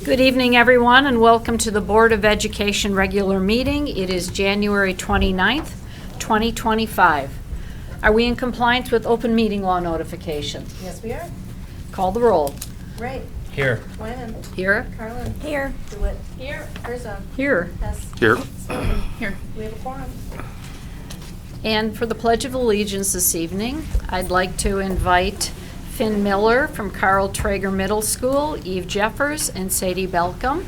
Good evening, everyone, and welcome to the Board of Education regular meeting. It is January 29th, 2025. Are we in compliance with open meeting law notifications? Yes, we are. Call the roll. Wright. Here. Wyman. Here. Carlin. Here. DeWitt. Here. Herzog. Here. Hess. Here. Sullivan. Here. We have a quorum. And for the Pledge of Allegiance this evening, I'd like to invite Finn Miller from Carl Traeger Middle School, Eve Jeffers, and Sadie Belcom.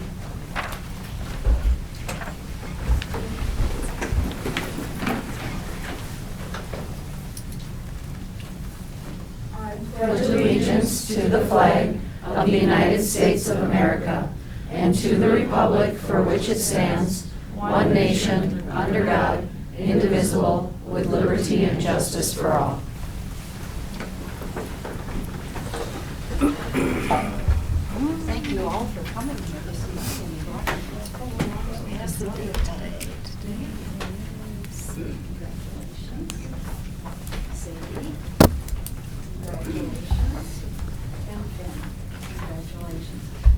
I pledge allegiance to the flag of the United States of America and to the republic for which it stands, one nation, under God, indivisible, with liberty and justice for all. Thank you all for coming here this evening. Congratulations.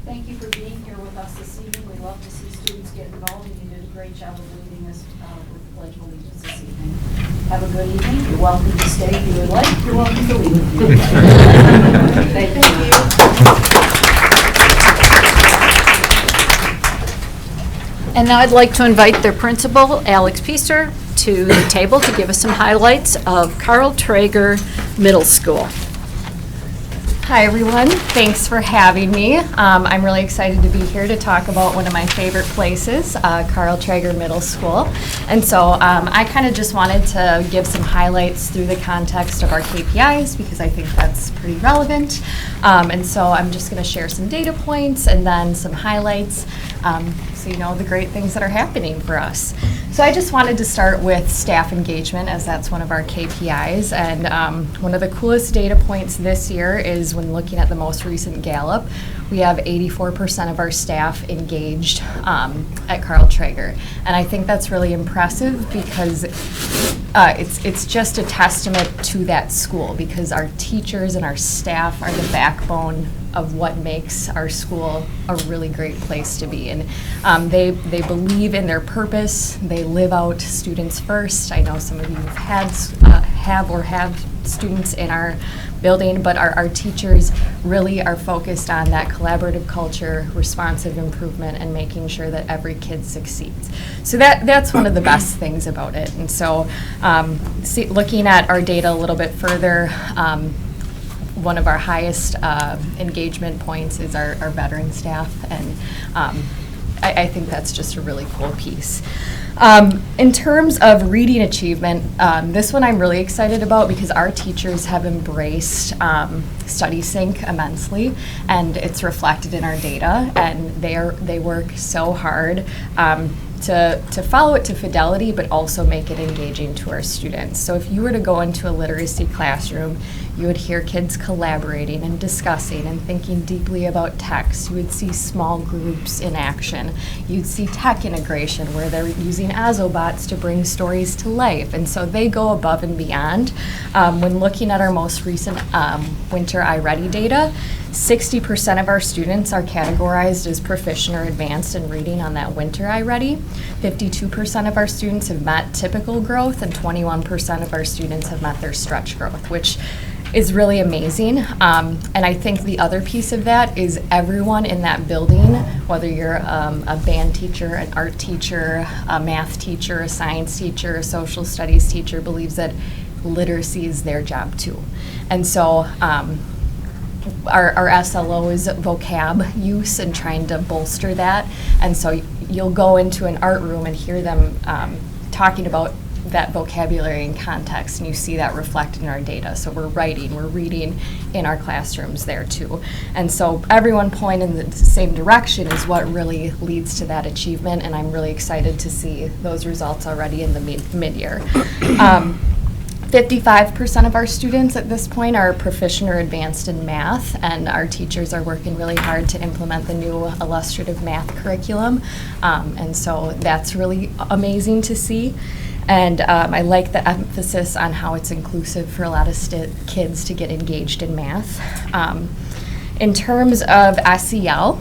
Thank you for being here with us this evening. We love to see students get involved, and you did a great job of leading us with the Pledge of Allegiance this evening. Have a good evening. You're welcome to stay if you would like. You're welcome to leave if you would like. Thank you. And now I'd like to invite their principal, Alex Pieser, to the table to give us some highlights of Carl Traeger Middle School. Hi, everyone. Thanks for having me. I'm really excited to be here to talk about one of my favorite places, Carl Traeger Middle School. And so I kind of just wanted to give some highlights through the context of our KPIs because I think that's pretty relevant. And so I'm just going to share some data points and then some highlights so you know the great things that are happening for us. So I just wanted to start with staff engagement as that's one of our KPIs. And one of the coolest data points this year is when looking at the most recent Gallup, we have 84% of our staff engaged at Carl Traeger. And I think that's really impressive because it's just a testament to that school because our teachers and our staff are the backbone of what makes our school a really great place to be. And they believe in their purpose. They live out students first. I know some of you have students in our building, but our teachers really are focused on that collaborative culture, responsive improvement, and making sure that every kid succeeds. So that's one of the best things about it. And so looking at our data a little bit further, one of our highest engagement points is our veteran staff, and I think that's just a really cool piece. In terms of reading achievement, this one I'm really excited about because our teachers have embraced Study Sync immensely, and it's reflected in our data, and they work so hard to follow it to fidelity, but also make it engaging to our students. So if you were to go into a literacy classroom, you would hear kids collaborating and discussing and thinking deeply about text. You would see small groups in action. You'd see tech integration where they're using Azobots to bring stories to life. And so they go above and beyond. When looking at our most recent Winter iReady data, 60% of our students are categorized as proficient or advanced in reading on that Winter iReady. 52% of our students have met typical growth, and 21% of our students have met their stretch growth, which is really amazing. And I think the other piece of that is everyone in that building, whether you're a band teacher, an art teacher, a math teacher, a science teacher, a social studies teacher, believes that literacy is their job too. And so our SLO is vocab use and trying to bolster that. And so you'll go into an art room and hear them talking about that vocabulary and context, and you see that reflected in our data. So we're reading in our classrooms there too. And so everyone pointing in the same direction is what really leads to that achievement, and I'm really excited to see those results already in the mid-year. 55% of our students at this point are proficient or advanced in math, and our teachers are working really hard to implement the new illustrative math curriculum. And so that's really amazing to see. And I like the emphasis on how it's inclusive for a lot of kids to get engaged in math. In terms of SEL,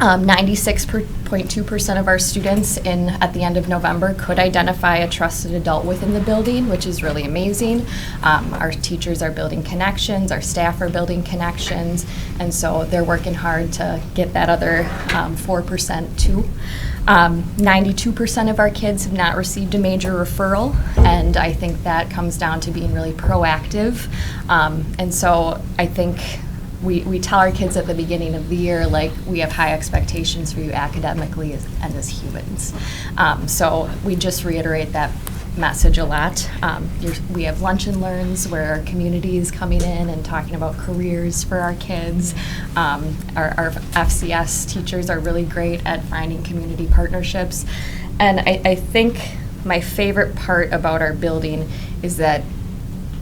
96.2% of our students at the end of November could identify a trusted adult within the building, which is really amazing. Our teachers are building connections, our staff are building connections, and so they're working hard to get that other 4% too. 92% of our kids have not received a major referral, and I think that comes down to being really proactive. And so I think we tell our kids at the beginning of the year, like, we have high expectations for you academically and as humans. So we just reiterate that message a lot. We have lunch and learns where our community is coming in and talking about careers for our kids. Our FCS teachers are really great at finding community partnerships. And I think my favorite part about our building is that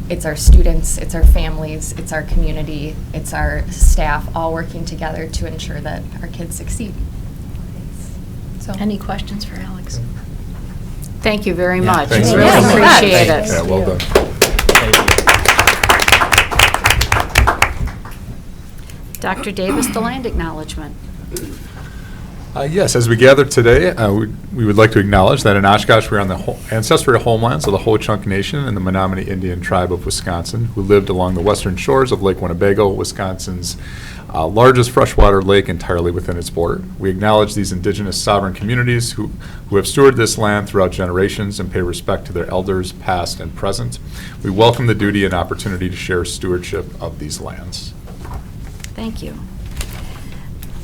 it's our students, it's our families, it's our community, it's our staff all working together to ensure that our kids succeed. So, Any questions for Alex? Thank you very much. Thanks. Really Yeah, appreciate Yeah, it. well done. Dr. Davis, the land acknowledgement. Yes, as we gather today, we would like to acknowledge that in Oshkosh, we're on the ancestral homelands of the Ho-Chunk Nation and the Menominee Indian Tribe of Wisconsin, who lived along the western shores of Lake Winnebago, Wisconsin's largest freshwater lake entirely within its border. We acknowledge these indigenous sovereign communities who have stewarded this land throughout generations and pay respect to their elders, past and present. We welcome the duty and opportunity to share stewardship of these lands. Thank you.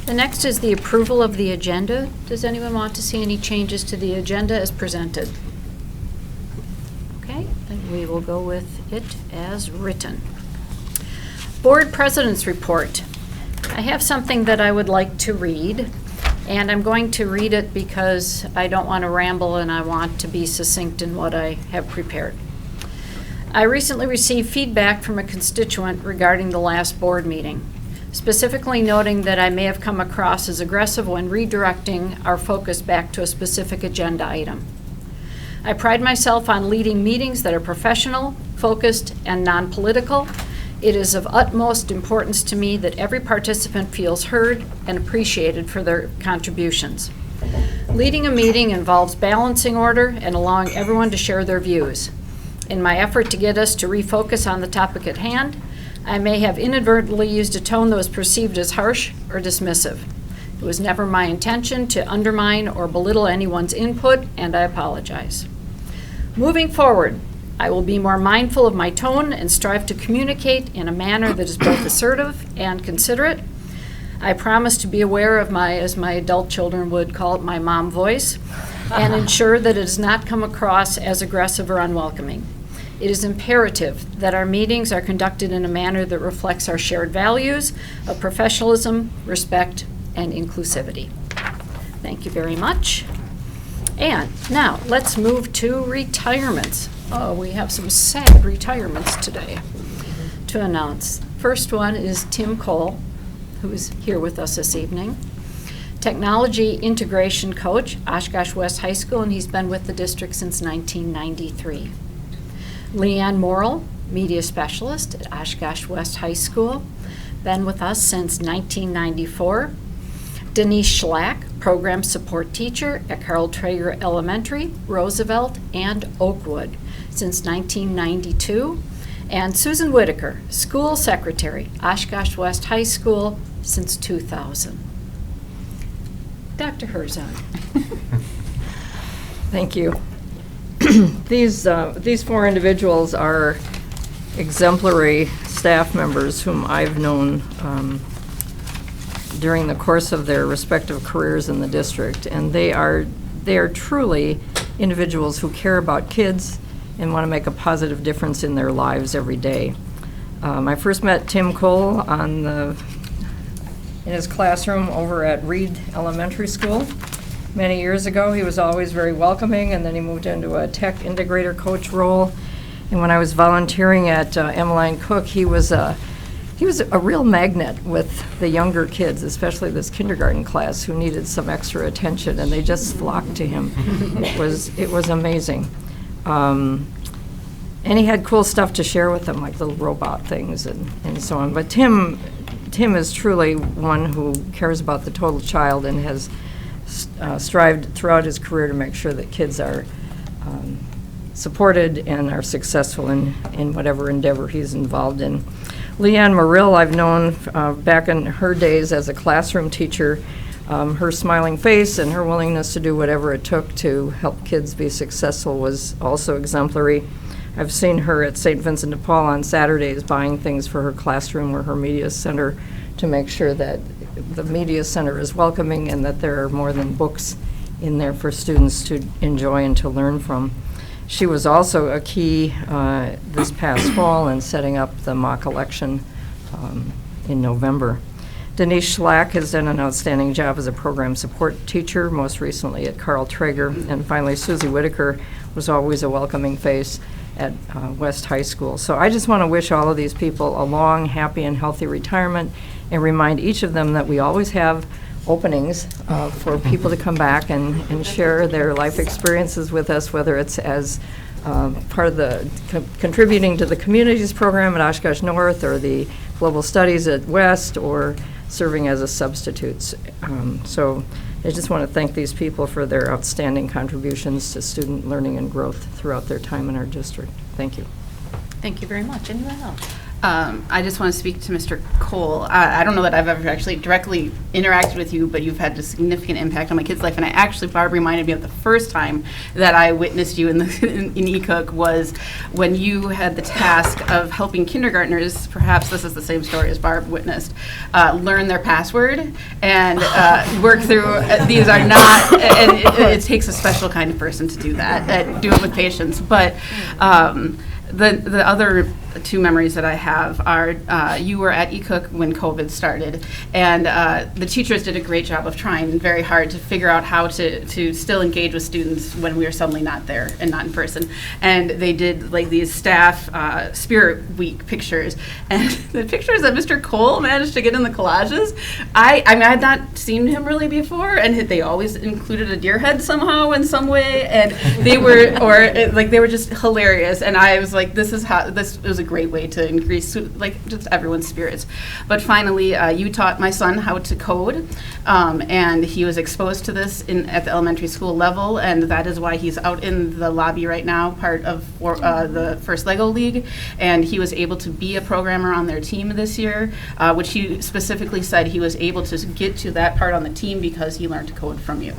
The next is the approval of the agenda. Does anyone want to see any changes to the agenda as presented? Okay, then we will go with it as written. Board President's Report. I have something that I would like to read, and I'm going to read it because I don't want to ramble and I want to be succinct in what I have prepared. I recently received feedback from a constituent regarding the last board meeting, specifically noting that I may have come across as aggressive when redirecting our focus back to a specific agenda item. I pride myself on leading meetings that are professional, focused, and non-political. It is of utmost importance to me that every participant feels heard and appreciated for their contributions. Leading a meeting involves balancing order and allowing everyone to share their views. In my effort to get us to refocus on the topic at hand, I may have inadvertently used a tone that was perceived as harsh or dismissive. It was never my intention to undermine or belittle anyone's input, and I apologize. Moving forward, I will be more mindful of my tone and strive to communicate in a manner that is both assertive and considerate. I promise to be aware of my, as my adult children would call it, my mom voice, and ensure that it does not come across as aggressive or unwelcoming. It is imperative that our meetings are conducted in a manner that reflects our shared values of professionalism, respect, and inclusivity. Thank you very much. And now, let's move to retirements. Oh, we have some sad retirements today to announce. First one is Tim Cole, who is here with us this evening. Technology integration coach, Oshkosh West High School, and he's been with the district since 1993. Leanne Morrill, media specialist at Oshkosh West High School, been with us since 1994. Denise Schlack, program support teacher at Carl Traeger Elementary, Roosevelt, and Oakwood since 1992. And Susan Whitaker, school secretary, Oshkosh West High School since 2000. Dr. Herzog. Thank you. These four individuals are exemplary staff members whom I've known during the course of their respective careers in the district, and they are truly individuals who care about kids and want to make a positive difference in their lives every day. I first met Tim Cole in his classroom over at Reed Elementary School. Many years ago, he was always very welcoming, and then he moved into a tech integrator coach role. And when I was volunteering at Emmeline Cook, he was a real magnet with the younger kids, especially this kindergarten class who needed some extra attention, and they just flocked to him. It was amazing. And he had cool stuff to share with them, like little robot things and so on. But Tim Tim is truly one who cares about the total child and has strived throughout his career to make sure that kids are supported and are successful in whatever endeavor he's involved in. Leanne Marill, I've known back in her days as a classroom teacher. Her smiling face and her willingness to do whatever it took to help kids be successful was also exemplary. I've seen her at St. Vincent de Paul on Saturdays buying things for her classroom or her media center to make sure that the media center is welcoming and that there are more than books in there for students to enjoy and to learn from. She was also a key this past fall in setting up the mock election in November. Denise Schlack has done an outstanding job as a program support teacher, most recently at Carl Traeger. And finally, Susie Whitaker was always a welcoming face at West High School. So I just want to wish all of these people a long, happy, and healthy retirement and remind each of them that we always have openings for people to come back and share their life experiences with us, whether it's as part of the contributing to the communities program at Oshkosh North or the Global Studies at West or serving as a substitute. So I just want to thank these people for their outstanding contributions to student learning and growth throughout their time in our district. Thank you. Thank you very much. Anyone else? I just want to speak to Mr. Cole. I don't know that I've ever actually directly interacted with you, but you've had a significant impact on my kid's life. And I actually, Barb reminded me of the first time that I witnessed you in eCook was when you had the task of helping kindergartners, perhaps this is the same story as Barb witnessed, learn their password and work through, these are not, and it takes a special kind of person to do that, do it with patience. But the other two memories that I have are you were at eCook when COVID started, and the teachers did a great job of trying very hard to figure out how to still engage with students when we were suddenly not there and not in person. And they did like these staff Spirit Week pictures, and the pictures that Mr. Cole managed to get in the collages, I mean, I had not seen him really before, and they always included a deer head somehow in some way, and they were, they were just hilarious, and I was like, this was a great way to increase just everyone's spirits. But finally, you taught my son how to code, and he was exposed to this at the elementary school level, and that is why he's out in the lobby right now, part of the First Lego League, and he was able to be a programmer on their team this year, which he specifically said he was able to get to that part on the team because he learned to code from you.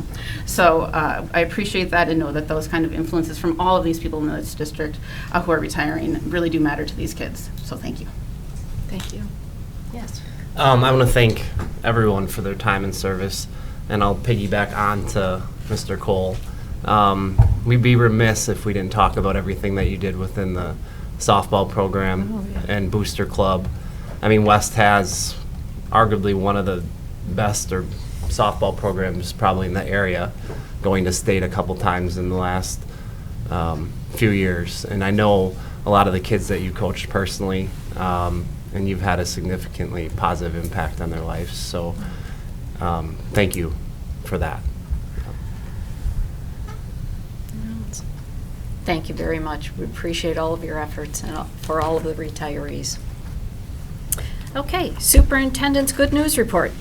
So I appreciate that and know that those kind of influences from all of these people in this district who are retiring really do matter to these kids. So thank you. Thank you. Yes. I want to thank everyone for their time and service, and I'll piggyback on to Mr. Cole. We'd be remiss if we didn't talk about everything that you did within the softball program and Booster Club. I mean, West has arguably one of the best or softball programs probably in the area, going to state a couple times in the last few years. And I know a lot of the kids that you coached personally, and you've had a significantly positive impact on their lives. So thank you for that. Thank you very much. We appreciate all of your efforts and for all of the retirees. Okay, Superintendent's good news report.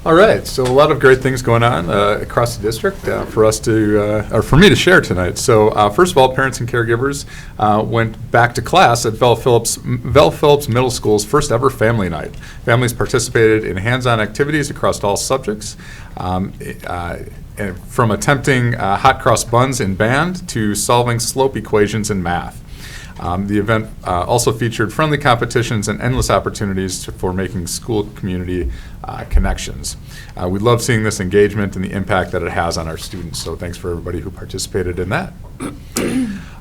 All right, so a lot of great things going on across the district for us to, or for me to share tonight. So first of all, parents and caregivers went back to class at Vel Phillips Middle School's first ever family night. Families participated in hands-on activities across all subjects, from attempting hot cross buns in band to solving slope equations in math. The event also featured friendly competitions and endless opportunities for making school community connections. We love seeing this engagement and the impact that it has on our students, so thanks for everybody who participated in that.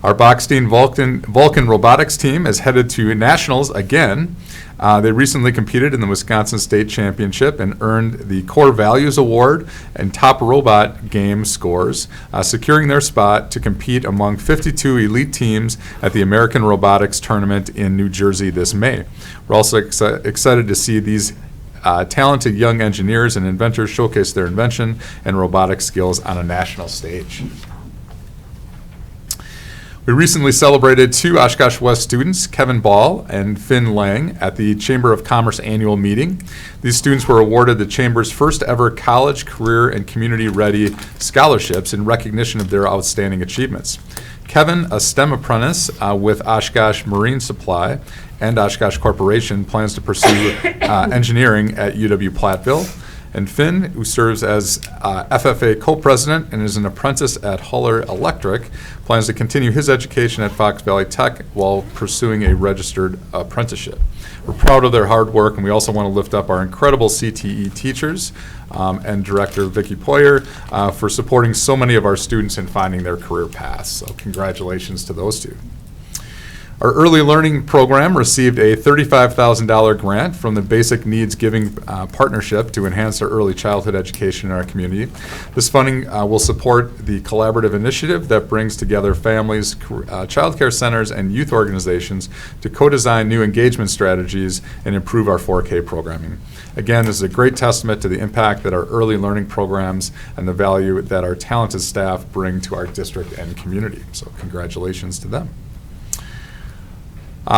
Our Bachstein Vulcan Robotics team is headed to nationals again. They recently competed in the Wisconsin State Championship and earned the Core Values Award and Top Robot Game scores, securing their spot to compete among 52 elite teams at the American Robotics Tournament in New Jersey this May. We're also excited to see these talented young engineers and inventors showcase their invention and robotic skills on a national stage. We recently celebrated two Oshkosh West students, Kevin Ball and Finn Lang, at the Chamber of Commerce annual meeting. These students were awarded the Chamber's first ever college, career, and community-ready scholarships in recognition of their outstanding achievements. Kevin, a STEM apprentice with Oshkosh Marine Supply and Oshkosh Corporation, plans to pursue engineering at UW-Platteville. And Finn, who serves as FFA co-president and is an apprentice at Huller Electric, plans to continue his education at Fox Valley Tech while pursuing a registered apprenticeship. We're proud of their hard work, and we also want to lift up our incredible CTE teachers and Director Vicki Poyer for supporting so many of our students in finding their career paths. So congratulations to those two. Our early learning program received a $35,000 grant from the Basic Needs Giving Partnership to enhance our early childhood education in our community. This funding will support the collaborative initiative that brings together families, child care centers, and youth organizations to co-design new engagement strategies and improve our 4K programming. Again, this is a great testament to the impact that our early learning programs and the value that our talented staff bring to our district and community. So congratulations to them.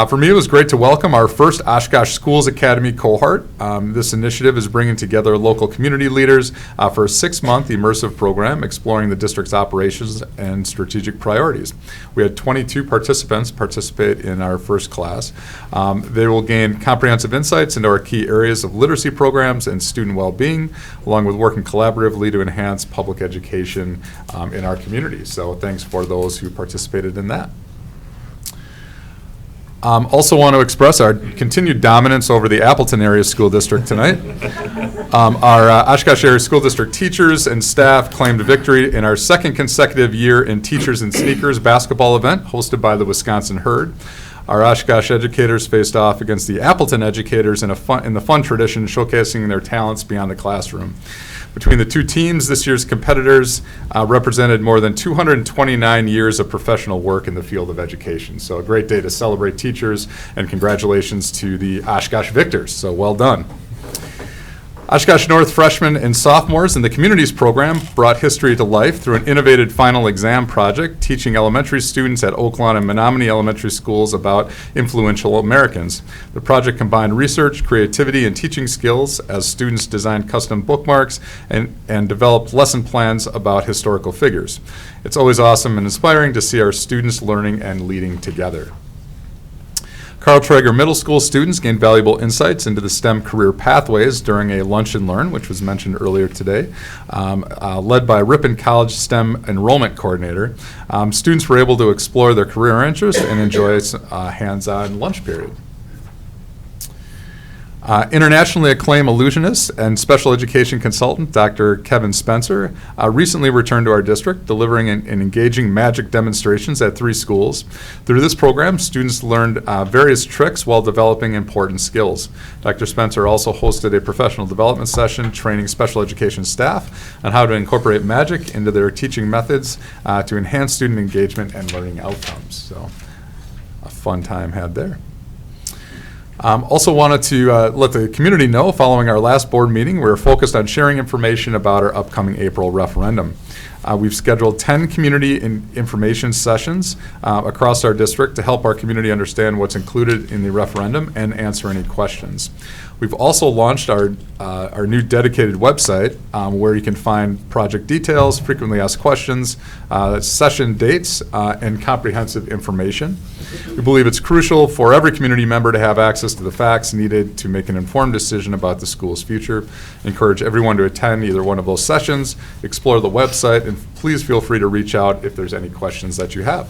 For me, it was great to welcome our first Oshkosh Schools Academy cohort. This initiative is bringing together local community leaders for a 6-month immersive program exploring the district's operations and strategic priorities. We had 22 participants participate in our first class. They will gain comprehensive insights into our key areas of literacy programs and student well-being, along with working collaboratively to enhance public education in our community. So thanks for those who participated in that. Also want to express our continued dominance over the Appleton Area School District tonight. Our Oshkosh Area School District teachers and staff claimed victory in our second consecutive year in Teachers in Sneakers basketball event hosted by the Wisconsin Herd. Our Oshkosh educators faced off against the Appleton educators in the fun tradition, showcasing their talents beyond the classroom. Between the two teams, this year's competitors represented more than 229 years of professional work in the field of education. So a great day to celebrate teachers, and congratulations to the Oshkosh victors. So well done. Oshkosh North freshmen and sophomores in the Communities program brought history to life through an innovative final exam project teaching elementary students at Oaklawn and Menominee Elementary Schools about influential Americans. The project combined research, creativity, and teaching skills as students designed custom bookmarks and developed lesson plans about historical figures. It's always awesome and inspiring to see our students learning and leading together. Carl Traeger Middle School students gained valuable insights into the STEM career pathways during a lunch and learn, which was mentioned earlier today, led by Ripon College STEM Enrollment Coordinator. Students were able to explore their career interests and enjoy a hands-on lunch period. Internationally acclaimed illusionist and special education consultant, Dr. Kevin Spencer, recently returned to our district, delivering an engaging magic demonstrations at 3 schools. Through this program, students learned various tricks while developing important skills. Dr. Spencer also hosted a professional development session training special education staff on how to incorporate magic into their teaching methods to enhance student engagement and learning outcomes. So, a fun time had there. Also wanted to let the community know, following our last board meeting, we're focused on sharing information about our upcoming April referendum. We've scheduled 10 community information sessions across our district to help our community understand what's included in the referendum and answer any questions. We've also launched our new dedicated website where you can find project details, frequently asked questions, session dates, and comprehensive information. We believe it's crucial for every community member to have access to the facts needed to make an informed decision about the school's future. Encourage everyone to attend either one of those sessions, explore the website, and please feel free to reach out if there's any questions that you have.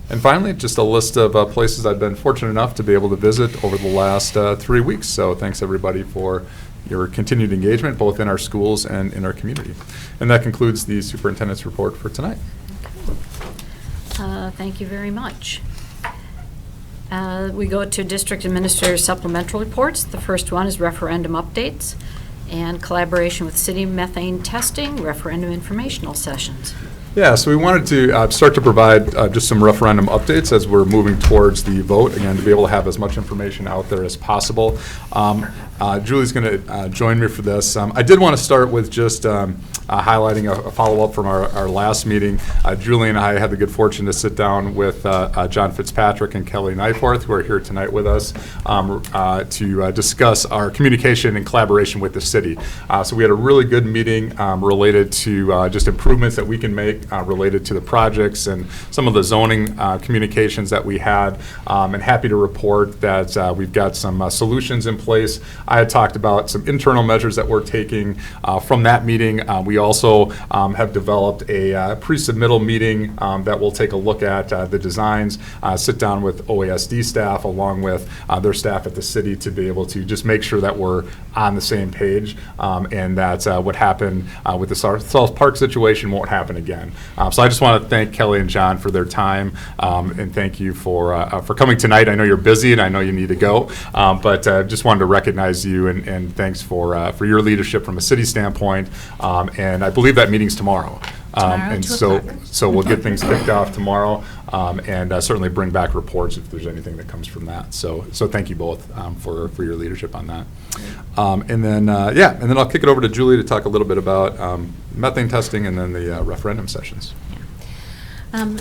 And finally, just a list of places I've been fortunate enough to be able to visit over the last 3 weeks. So thanks everybody for your continued engagement, both in our schools and in our community. And that concludes the superintendent's report for tonight. Thank you very much. We go to District Administrator Supplemental Reports. The first one is referendum updates and collaboration with city methane testing, referendum informational sessions. Yeah, so we wanted to start to provide just some referendum updates as we're moving towards the vote, again, to be able to have as much information out there as possible. Julie's going to join me for this. I did want to start with just highlighting a follow-up from our last meeting. Julie and I had the good fortune to sit down with John Fitzpatrick and Kelly Nyforth, who are here tonight with us, to discuss our communication and collaboration with the city. So we had a really good meeting related to just improvements that we can make related to the projects and some of the zoning communications that we had, and happy to report that we've got some solutions in place. I had talked about some internal measures that we're taking from that meeting. We also have developed a pre-submittal meeting that will take a look at the designs, sit down with OASD staff along with their staff at the city to be able to just make sure that we're on the same page, and that what happened with the South Park situation won't happen again. So I just want to thank Kelly and John for their time, and thank you for coming tonight. I know you're busy and I know you need to go, but just wanted to recognize you and thanks for your leadership from a city standpoint. And I believe that meeting's tomorrow. And 2 so, o'clock. so we'll get things kicked off tomorrow, and certainly bring back reports if there's anything that comes from that. So thank you both for your leadership on that. And then I'll kick it over to Julie to talk a little bit about methane testing and then the referendum sessions.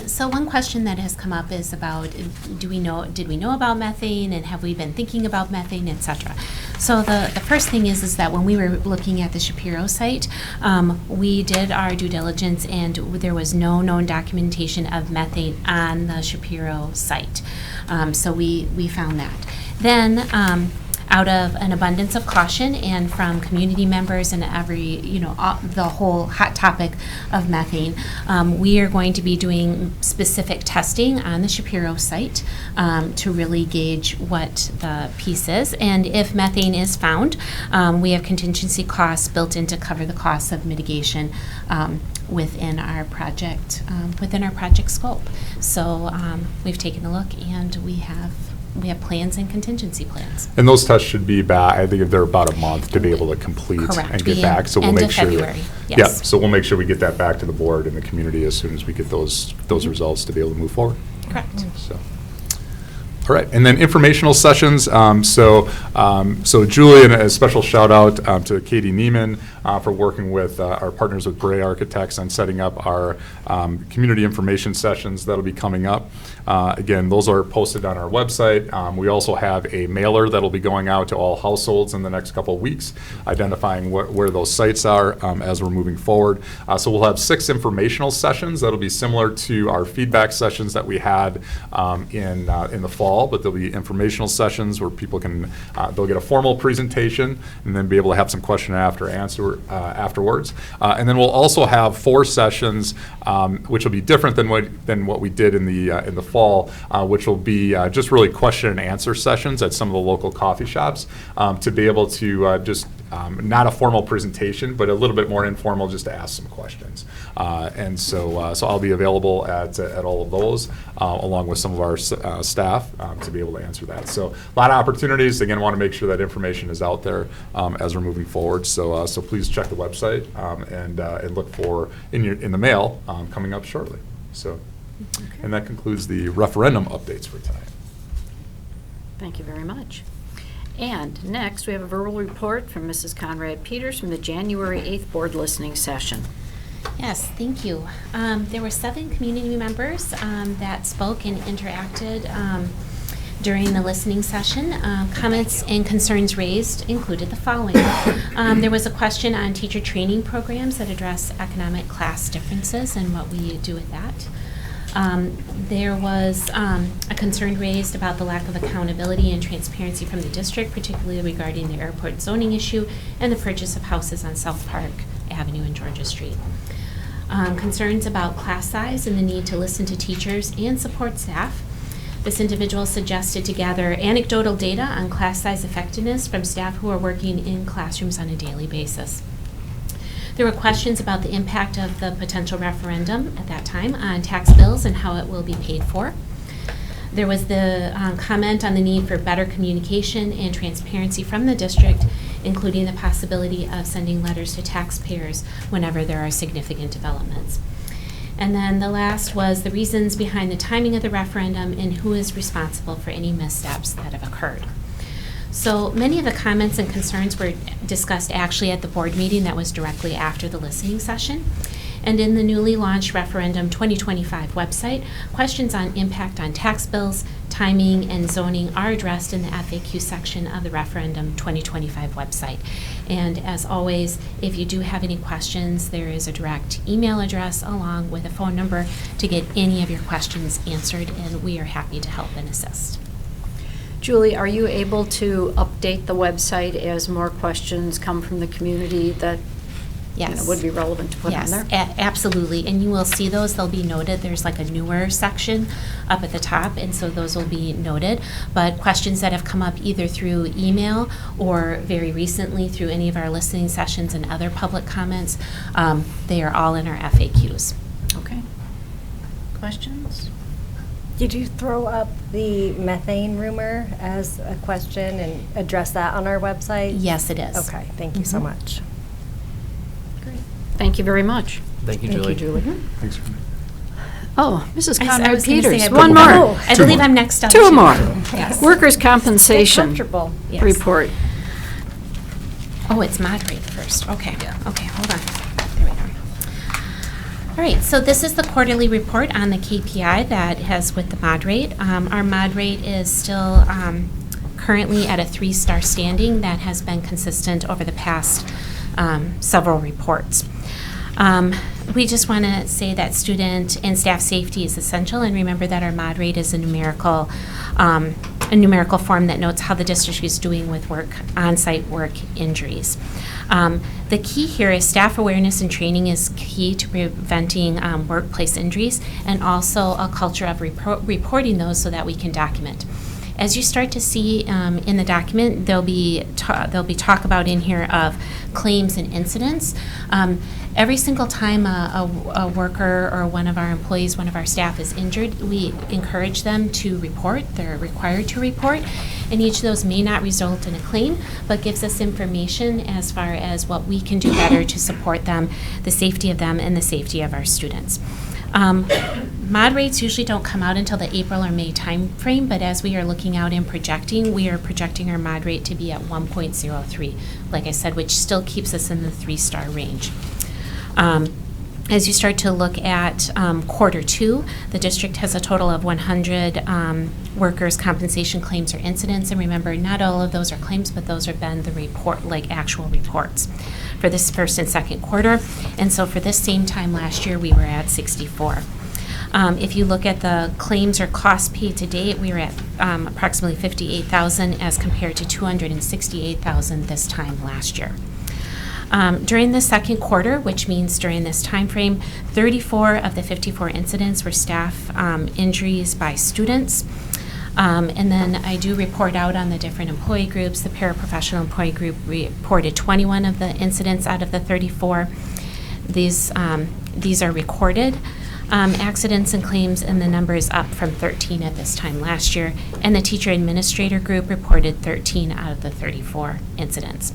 So one question that has come up is about did we know about methane, and have we been thinking about methane, et cetera. So the first thing is that when we were looking at the Shapiro site, we did our due diligence and there was no known documentation of methane on the Shapiro site. So we found that. Then out of an abundance of caution and from community members and the whole hot topic of methane, we are going to be doing specific testing on the Shapiro site to really gauge what the piece is. And if methane is found, we have contingency costs built in to cover the costs of mitigation within our project scope. So we've taken a look and we have plans and contingency plans. And those tests should be back, I think they're about a month to be able to complete Correct. and get back. So we'll End make of sure February, that, yes. so we'll make sure we get that back to the board and the community as soon as we get those results to be able to move forward. Correct. So. All right, and then informational sessions. So Julie, and a special shout out to Katie Neiman for working with our partners with Bray Architects on setting up our community information sessions that'll be coming up. Again, those are posted on our website. We also have a mailer that'll be going out to all households in the next couple of weeks, identifying where those sites are as we're moving forward. So we'll have 6 informational sessions that'll be similar to our feedback sessions that we had in the fall. But there'll be informational sessions where people can, they'll get a formal presentation and then be able to have some question and answer afterwards. And then we'll also have 4 sessions, which will be different than what we did in the fall, which will be just really question and answer sessions at some of the local coffee shops to be able to just not a formal presentation, but a little bit more informal, just to ask some questions. And so I'll be available at all of those, along with some of our staff to be able to answer that. So a lot of opportunities. Again, want to make sure that information is out there as we're moving forward. So please check the website and look for in the mail coming up shortly. So, and that concludes the referendum updates for tonight. Thank you very much. And next, we have a verbal report from Mrs. Conrad Peters from the January 8th board listening session. Yes, thank you. There were 7 community members that spoke and interacted during the listening session. Comments and concerns raised included the following. There was a question on teacher training programs that address economic class differences and what we do with that. There was a concern raised about the lack of accountability and transparency from the district, particularly regarding the airport zoning issue and the purchase of houses on South Park Avenue and Georgia Street. Concerns about class size and the need to listen to teachers and support staff. This individual suggested to gather anecdotal data on class size effectiveness from staff who are working in classrooms on a daily basis. There were questions about the impact of the potential referendum at that time on tax bills and how it will be paid for. There was the comment on the need for better communication and transparency from the district, including the possibility of sending letters to taxpayers whenever there are significant developments. And then the last was the reasons behind the timing of the referendum and who is responsible for any missteps that have occurred. So many of the comments and concerns were discussed actually at the board meeting that was directly after the listening session. And in the newly launched Referendum 2025 website, questions on impact on tax bills, timing, and zoning are addressed in the FAQ section of the Referendum 2025 website. And as always, if you do have any questions, there is a direct email address along with a phone number to get any of your questions answered, and we are happy to help and assist. Julie, are you able to update the website as more questions come from the community that Yes. would be relevant to put on there? Yes, absolutely. And you will see those. They'll be noted. There's like a newer section up at the top, and so those will be noted. But questions that have come up either through email or very recently through any of our listening sessions and other public comments, they are all in our FAQs. Okay. Questions? Did you throw up the methane rumor as a question and address that on our website? Yes, it is. Okay, thank you so Mhm. much. Great. Thank you very much. Thank you, Thank Julie. you, Julie. Thanks. Oh, Mrs. I Conrad was gonna say, Peters, I one believe- more. I believe I'm next up. Two too. more. Yes. Workers' Get compensation comfortable. Yes. report. Oh, it's moderate first. Okay. Okay, hold on. There we go. All right, so this is the quarterly report on the KPI that has with the mod rate. Our mod rate is still currently at a 3-star standing that has been consistent over the past several reports. We just want to say that student and staff safety is essential, and remember that our mod rate is a numerical form that notes how the district is doing with on-site work injuries. The key here is staff awareness and training is key to preventing workplace injuries, and also a culture of reporting those so that we can document. As you start to see in the document, there'll be talk about in here of claims and incidents. Every single time a worker or one of our employees, one of our staff is injured, we encourage them to report. They're required to report, and each of those may not result in a claim, but gives us information as far as what we can do better to support them, the safety of them, and the safety of our students. Mod rates usually don't come out until the April or May timeframe, but as we are looking out and projecting, we are projecting our mod rate to be at 1.03, like I said, which still keeps us in the 3-star range. As you start to look at quarter 2, the district has a total of 100 workers' compensation claims or incidents, and remember, not all of those are claims, but those have been the report, like actual reports for this first and second quarter. And so for this same time last year, we were at 64. If you look at the claims or costs paid to date, we were at approximately $58,000 as compared to $268,000 this time last year. During the second quarter, which means during this time frame, 34 of the 54 incidents were staff injuries by students. And then I do report out on the different employee groups. The paraprofessional employee group reported 21 of the incidents out of the 34. These are recorded accidents and claims, and the number is up from 13 at this time last year. And the teacher administrator group reported 13 out of the 34 incidents.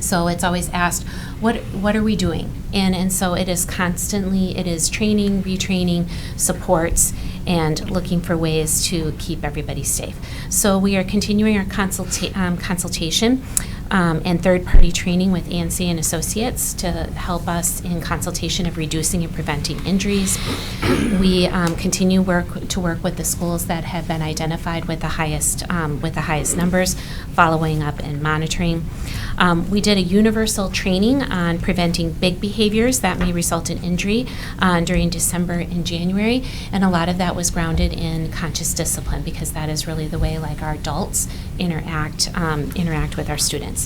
So it's always asked, what are we doing? And so it is constantly, it is training, retraining, supports, and looking for ways to keep everybody safe. So we are continuing our consultation and third-party training with ANSI and Associates to help us in consultation of reducing and preventing injuries. We continue to work with the schools that have been identified with the highest numbers, following up and monitoring. We did a universal training on preventing big behaviors that may result in injury during December and January, and a lot of that was grounded in conscious discipline, because that is really the way like our adults interact with our students.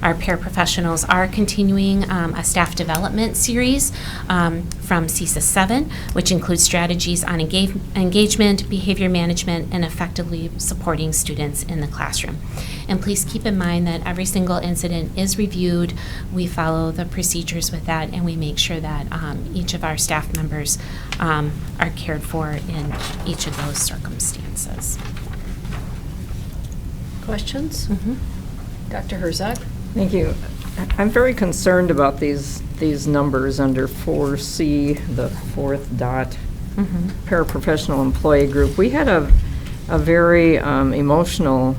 Our paraprofessionals are continuing a staff development series from CESA 7, which includes strategies on engagement, behavior management, and effectively supporting students in the classroom. And please keep in mind that every single incident is reviewed. We follow the procedures with that, and we make sure that each of our staff members are cared for in each of those circumstances. Questions? Mhm. Dr. Herzog? Thank you. I'm very concerned about these numbers under 4C, the fourth dot, paraprofessional employee group. We had a very emotional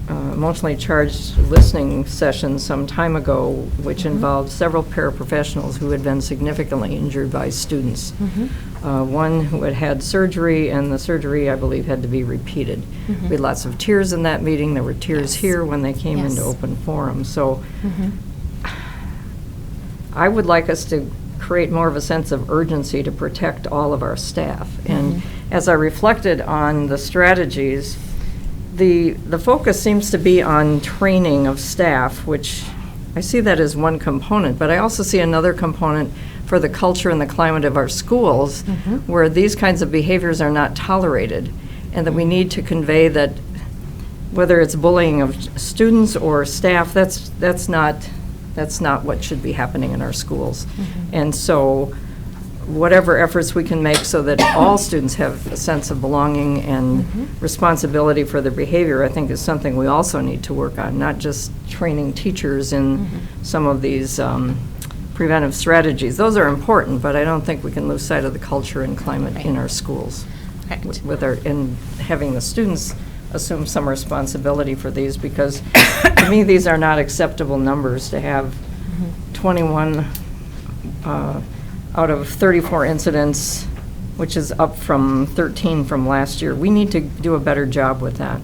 emotionally charged listening session some time ago, which involved several paraprofessionals who had been significantly injured by students. One who had had surgery, and the surgery, I believe, had to be repeated. We had lots of tears in that meeting. There were tears here when they came into open forum. So I would like us to create more of a sense of urgency to protect all of our staff. And as I reflected on the strategies, the focus seems to be on training of staff, which I see that as one component, but I also see another component for the culture and the climate of our schools, where these kinds of behaviors are not tolerated, and that we need to convey that whether it's bullying of students or staff, that's not what should be happening in our schools. And so whatever efforts we can make so that all students have a sense of belonging and responsibility for their behavior, I think is something we also need to work on, not just training teachers in some of these preventive strategies. Those are important, but I don't think we can lose sight of the culture and climate in our schools. And having the students assume some responsibility for these, because to me these are not acceptable numbers to have 21 out of 34 incidents, which is up from 13 from last year. We need to do a better job with that.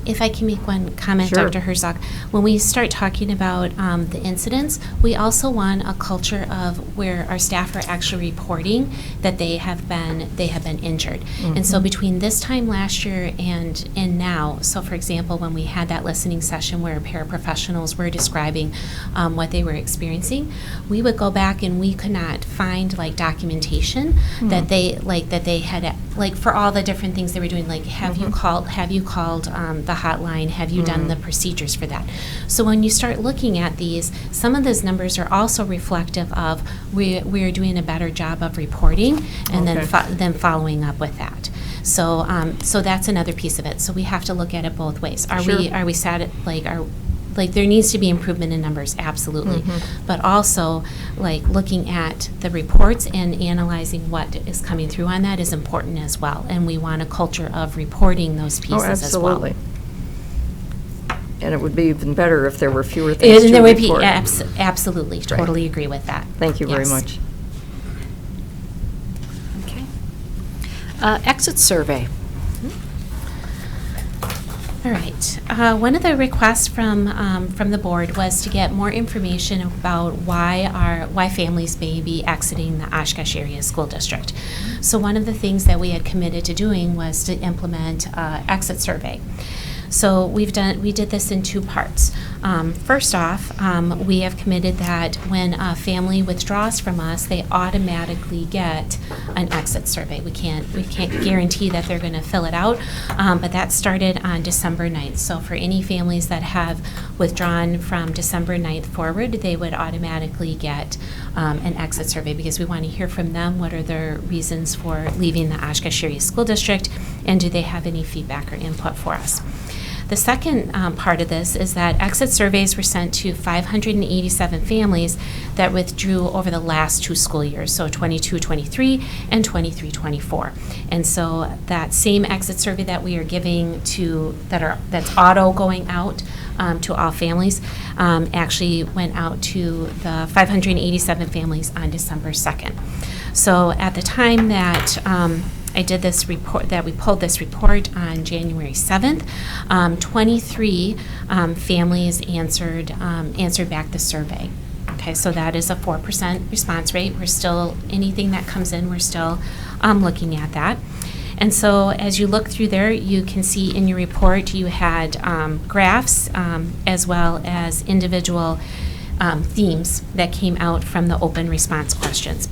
If I can make one comment, Sure. Dr. Herzog, when we start talking about the incidents, we also want a culture of where our staff are actually reporting that they have been injured. And so between this time last year and now, so for example, when we had that listening session where paraprofessionals were describing what they were experiencing, we would go back and we could not find like documentation that they had, like for all the different things they were doing, like have you called the hotline, have you done the procedures for that? So when you start looking at these, some of those numbers are also reflective of we are doing a better job of reporting and then following up with that. So so that's another piece of it. So we have to look at it both ways. Are we sad, like there needs to be improvement in numbers, absolutely. But also, like looking at the reports and analyzing what is coming through on that is important as well. And we want a culture of reporting those pieces as well. Absolutely. And it would be even better if there were fewer things to there would report. be, absolutely, totally agree with that. Thank you very Yes. much. Okay. Exit survey. All right. One of the requests from the board was to get more information about why families may be exiting the Oshkosh area school district. So one of the things that we had committed to doing was to implement exit survey. So we did this in two parts. First off, we have committed that when a family withdraws from us, they automatically get an exit survey. We can't guarantee that they're going to fill it out, but that started on December 9th. So for any families that have withdrawn from December 9th forward, they would automatically get an exit survey, because we want to hear from them what are their reasons for leaving the Oshkosh area school district, and do they have any feedback or input for us. The second part of this is that exit surveys were sent to 587 families that withdrew over the last 2 school years, so 22-23 and 23-24. And so that same exit survey that we are giving that's auto going out to all families actually went out to the 587 families on December 2nd. So at the time that I did this report, that we pulled this report on January 7th. 23 families answered back the survey. Okay, so that is a 4% response rate. We're still, anything that comes in, we're still looking at that. And so as you look through there, you can see in your report you had graphs as well as individual themes that came out from the open response questions.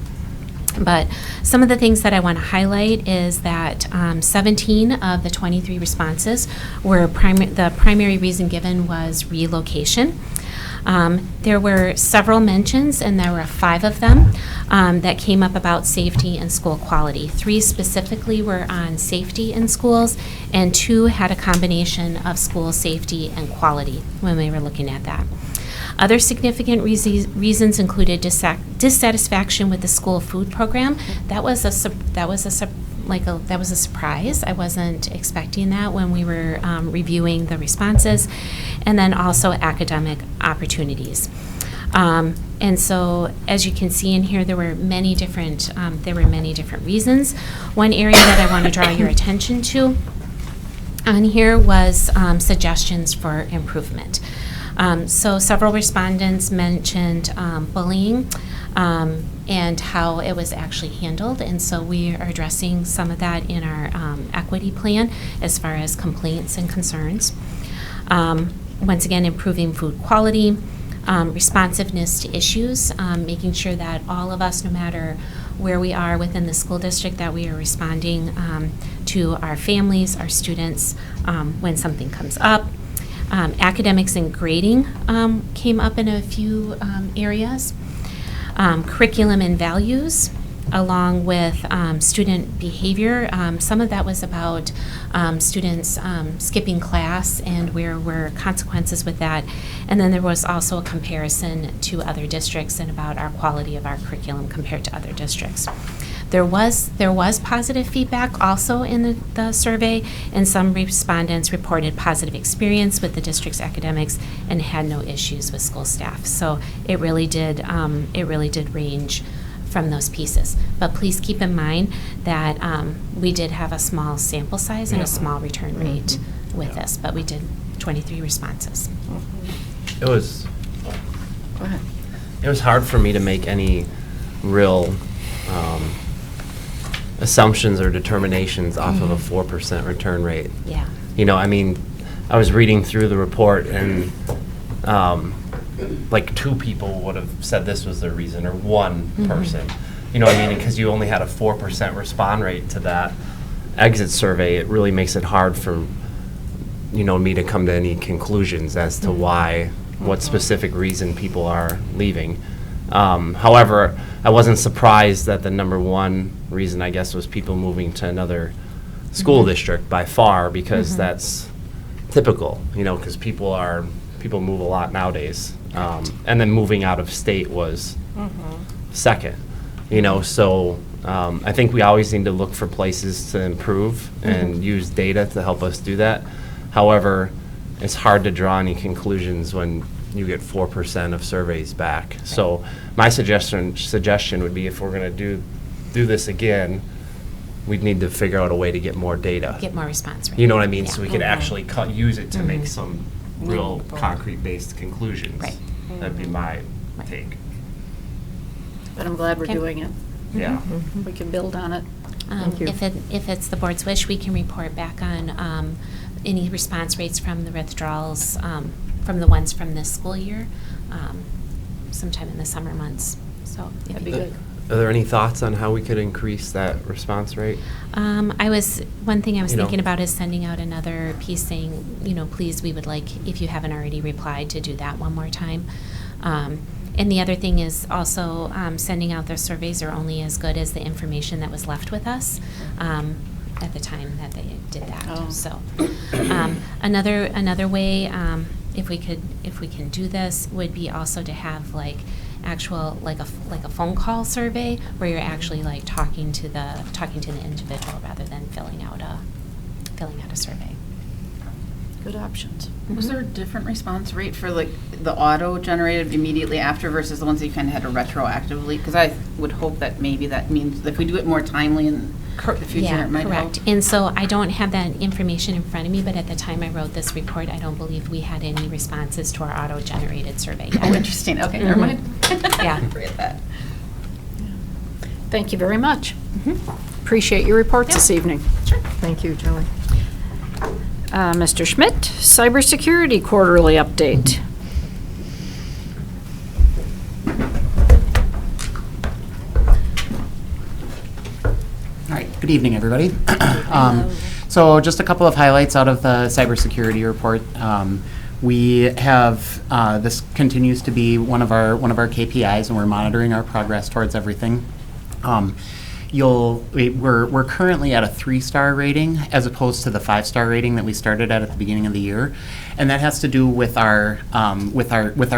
But some of the things that I want to highlight is that 17 of the 23 responses were the primary reason given was relocation. There were several mentions, and there were 5 of them that came up about safety and school quality. 3 specifically were on safety in schools, and 2 had a combination of school safety and quality when we were looking at that. Other significant reasons included dissatisfaction with the school food program. That was that was a surprise. I wasn't expecting that when we were reviewing the responses, and then also academic opportunities. And so, as you can see in here, there were many different reasons. One area that I want to draw your attention to on here was suggestions for improvement. So several respondents mentioned bullying and how it was actually handled, and so we are addressing some of that in our equity plan as far as complaints and concerns. Once again, improving food quality, responsiveness to issues, making sure that all of us, no matter where we are within the school district, that we are responding to our families, our students, when something comes up. Academics and grading came up in a few areas. Curriculum and values, along with student behavior. Some of that was about students skipping class and where were consequences with that. And then there was also a comparison to other districts and about our quality of our curriculum compared to other districts. There was positive feedback also in the survey, and some respondents reported positive experience with the district's academics and had no issues with school staff. So it really did range from those pieces. But please keep in mind that we did have a small sample size and a small return rate with this, but we did 23 responses. It was hard for me to make any real assumptions or determinations off of a 4% return rate. Yeah. You know, I mean, I was reading through the report, and like 2 people would have said this was the reason, or 1 person. You know what I mean? Because you only had a 4% respond rate to that exit survey, it really makes it hard for, you know, me to come to any conclusions as to why, what specific reason people are leaving. However, I wasn't surprised that the number 1 reason, I guess, was people moving to another school district by far, because that's typical, you know, because people move a lot nowadays. And then moving out of state was second, you know, so I think we always need to look for places to improve and use data to help us do that. However, it's hard to draw any conclusions when you get 4% of surveys back. So my suggestion would be, if we're going to do this again, we'd need to figure out a way to get more data. Get more response rate. You know what I mean? Yeah. So we could actually use it to make some real concrete-based conclusions. Right. That'd be my take. But I'm glad we're Okay. doing it. Yeah. We can build on it. Thank you. If it's the board's wish, we can report back on any response rates from the withdrawals, from the ones from this school year, sometime in the summer months. So if That'd be you- good. Are there any thoughts on how we could increase that response rate? One thing I was You know. thinking about is sending out another piece saying, you know, please, we would like, if you haven't already replied, to do that one more time. And the other thing is also sending out the surveys are only as good as the information that was left with us at the time that they did that. Oh. So another way, if we can do this, would be also to have like actual like a phone call survey where you're actually like talking to the individual rather than filling out a survey. Good options. Was there a different response rate for like the auto-generated immediately after versus the ones that you kind of had to retroactively? Because I would hope that maybe that means if we do it more timely in the future, Yeah, it might correct. help. And so I don't have that information in front of me, but at the time I wrote this report, I don't believe we had any responses to our auto-generated survey yet. Oh, interesting. Okay, never mind. Yeah. Forget that. Thank you very much. Appreciate your reports this evening. Thank you, Julie. Mr. Schmidt, cybersecurity quarterly update. All right, good evening, everybody. So just a couple of highlights out of the cybersecurity report. We have, this continues to be one of our KPIs, and we're monitoring our progress towards everything. We're currently at a 3-star rating as opposed to the 5-star rating that we started at the beginning of the year, and that has to do with our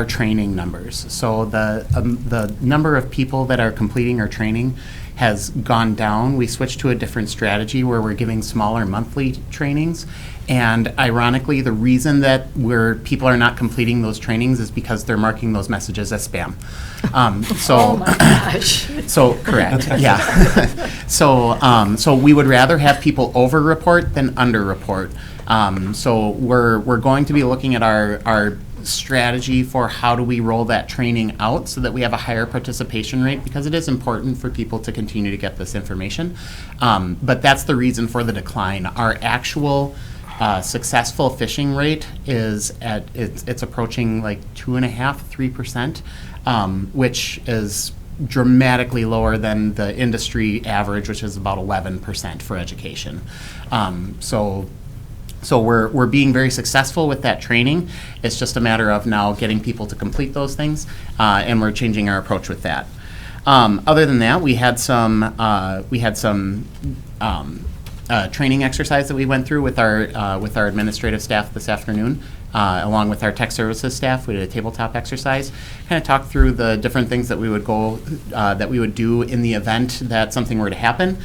training numbers. So the number of people that are completing our training has gone down. We switched to a different strategy where we're giving smaller monthly trainings. And ironically, the reason that people are not completing those trainings is because they're marking those messages as spam. Oh my gosh. So correct, yeah. So we would rather have people over-report than under-report. So we're going to be looking at our strategy for how do we roll that training out so that we have a higher participation rate, because it is important for people to continue to get this information. But that's the reason for the decline. Our actual successful fishing rate is it's approaching like 2.5–3%, which is dramatically lower than the industry average, which is about 11% for education. So we're being very successful with that training. It's just a matter of now getting people to complete those things, and we're changing our approach with that. Other than that, we had some training exercise that we went through with our administrative staff this afternoon, along with our tech services staff. We did a tabletop exercise, kind of talked through the different things that we would do in the event that something were to happen.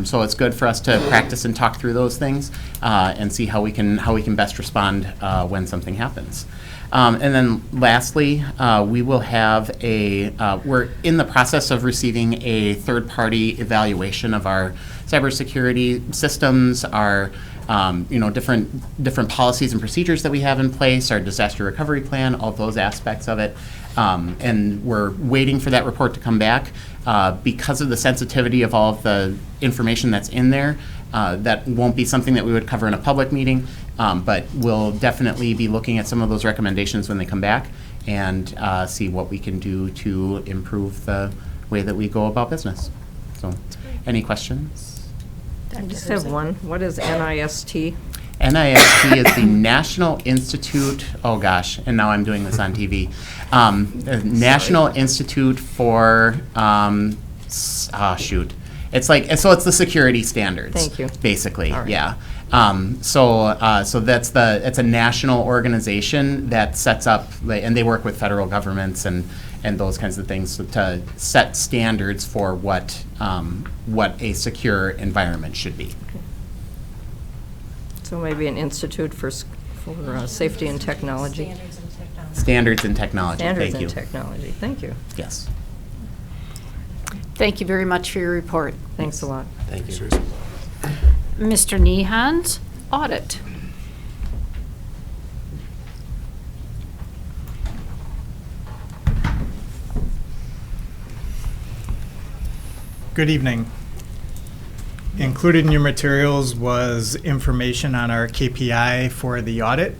So it's good for us to practice and talk through those things and see how we can best respond when something happens. And then lastly, we will have we're in the process of receiving a third-party evaluation of our cybersecurity systems, our different policies and procedures that we have in place, our disaster recovery plan, all those aspects of it. And we're waiting for that report to come back. Because of the sensitivity of all of the information that's in there, that won't be something that we would cover in a public meeting, but we'll definitely be looking at some of those recommendations when they come back and see what we can do to improve the way that we go about business. So, any questions? I just have one. What is NIST? NIST is the National Institute, oh gosh, and now I'm doing this on TV. National Institute for, shoot. It's it's the security standards. Thank you. Basically, All right. yeah. So it's a national organization that sets up, and they work with federal governments and those kinds of things to set standards for what a secure environment should be. So maybe an institute for safety and technology. Standards and technology. Standards and technology. Standards Thank you. and technology. Thank you. Yes. Thank you very much for your report. Thanks a lot. Thank you. Susan. Mr. Nehan's audit. Good evening. Included in your materials was information on our KPI for the audit.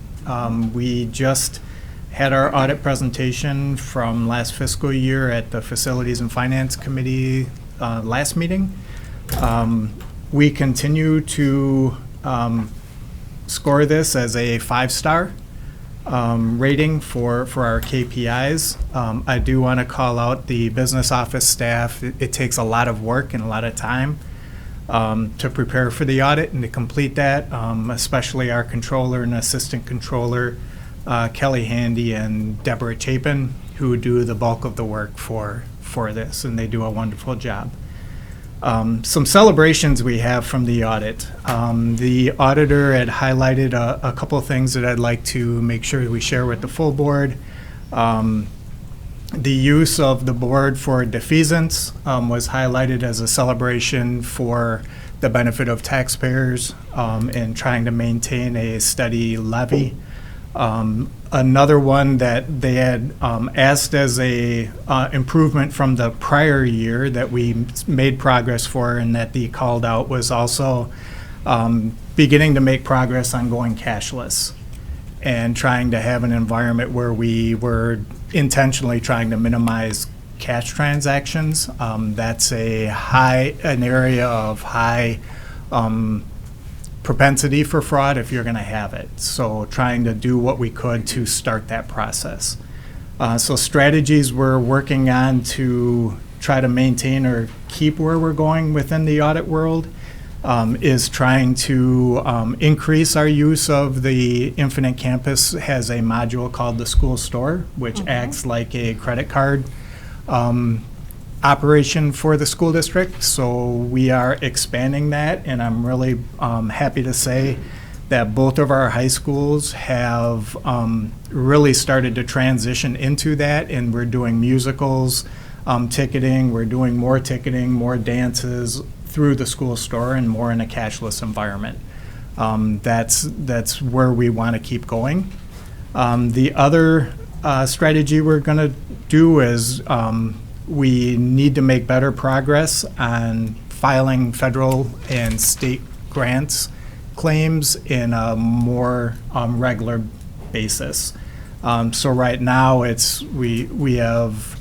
We just had our audit presentation from last fiscal year at the Facilities and Finance Committee last meeting. We continue to score this as a 5-star rating for our KPIs. I do want to call out the business office staff. It takes a lot of work and a lot of time to prepare for the audit and to complete that, especially our controller and assistant controller, Kelly Handy and Deborah Chapin, who do the bulk of the work for this, and they do a wonderful job. Some celebrations we have from the audit. The auditor had highlighted a couple of things that I'd like to make sure we share with the full board. The use of the board for defeasance was highlighted as a celebration for the benefit of taxpayers and trying to maintain a steady levy. Another one that they had asked as a improvement from the prior year that we made progress for and that they called out was also beginning to make progress on going cashless and trying to have an environment where we were intentionally trying to minimize cash transactions. That's an area of high propensity for fraud if you're going to have it. So trying to do what we could to start that process. So strategies we're working on to try to maintain or keep where we're going within the audit world is trying to increase our use of the Infinite Campus. Has a module called the School Store, which acts like a credit card operation for the school district, so we are expanding that, and I'm really happy to say that both of our high schools have really started to transition into that, and we're doing musicals, ticketing, we're doing more ticketing, more dances through the school store, and more in a cashless environment. That's where we want to keep going. The other strategy we're going to do is we need to make better progress on filing federal and state grants claims in a more regular basis. So right now, we have,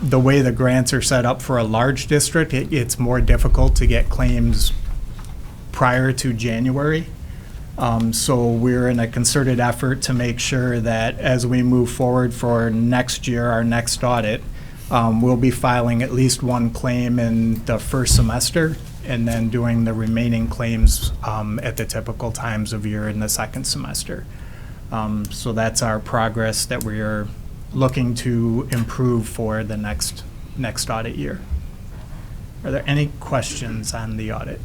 the way the grants are set up for a large district, it's more difficult to get claims prior to January. So we're in a concerted effort to make sure that as we move forward for next year, our next audit, we'll be filing at least one claim in the first semester, and then doing the remaining claims at the typical times of year in the second semester. So that's our progress that we are looking to improve for the next audit year. Are there any questions on the audit?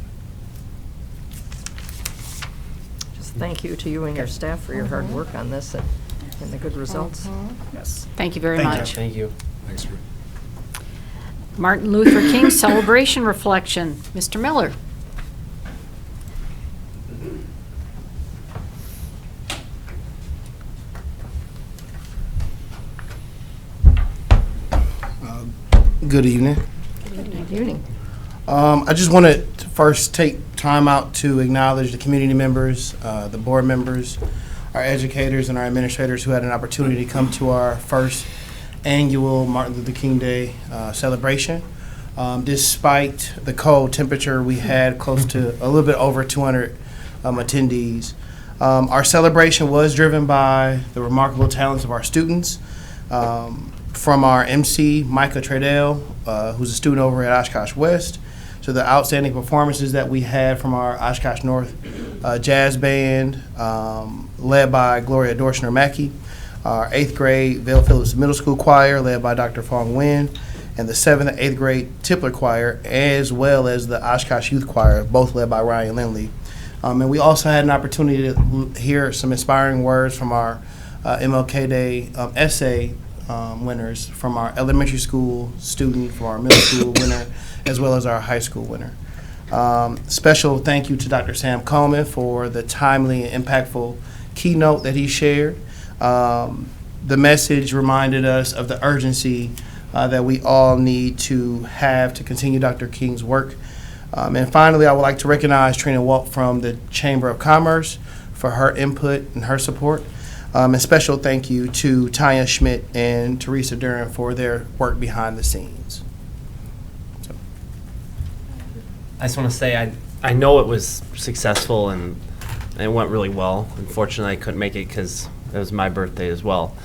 Just thank you to you and your staff for your hard work on this and the good results. Yes. Thank you very Thank you. much. Thank you. Thanks, Drew. Martin Luther King Celebration Reflection. Mr. Miller. Good evening. Good evening. I just want to first take time out to acknowledge the community members, the board members, our educators, and our administrators who had an opportunity to come to our first annual Martin Luther King Day celebration. Despite the cold temperature, we had close to a little bit over 200 attendees. Our celebration was driven by the remarkable talents of our students. From our MC, Micah Tradell, who's a student over at Oshkosh West, to the outstanding performances that we had from our Oshkosh North Jazz Band, led by Gloria Dorschner-Mackey, our 8th grade Vale Phillips Middle School Choir, led by Dr. Fong Nguyen, and the 7th and 8th grade Tipler Choir, as well as the Oshkosh Youth Choir, both led by Ryan Lindley. And we also had an opportunity to hear some inspiring words from our MLK Day essay winners, from our elementary school student, from our middle school winner, as well as our high school winner. Special thank you to Dr. Sam Coleman for the timely and impactful keynote that he shared. The message reminded us of the urgency that we all need to have to continue Dr. King's work. And finally, I would like to recognize Trina Walk from the Chamber of Commerce for her input and her support. And special thank you to Tanya Schmidt and Teresa Duran for their work behind the scenes. So. I just want to say I know it was successful and it went really well. Unfortunately, I couldn't make it because it was my birthday as well.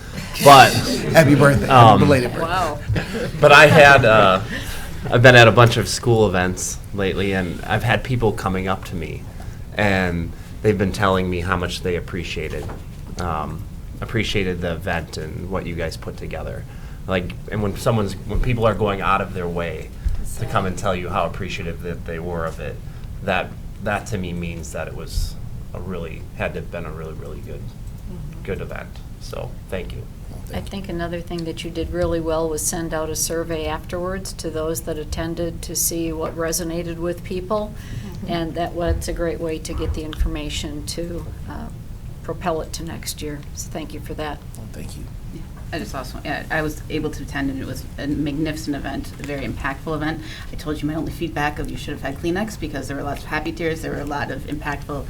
But Happy birthday, belated birthday. Wow. But I had I've been at a bunch of school events lately, and I've had people coming up to me, and they've been telling me how much they appreciated the event and what you guys put together. Like, and when people are going out of their way to come and tell you how appreciative that they were of it, that to me means that it was had to have been a really good event. So thank you. I think another thing that you did really well was send out a survey afterwards to those that attended to see what resonated with people. And that's a great way to get the information to propel it to next year. So thank you for that. Well, thank you. I was able to attend, and it was a magnificent event, a very impactful event. I told you my only feedback of you should have had Kleenex, because there were lots of happy tears, there were a lot of impactful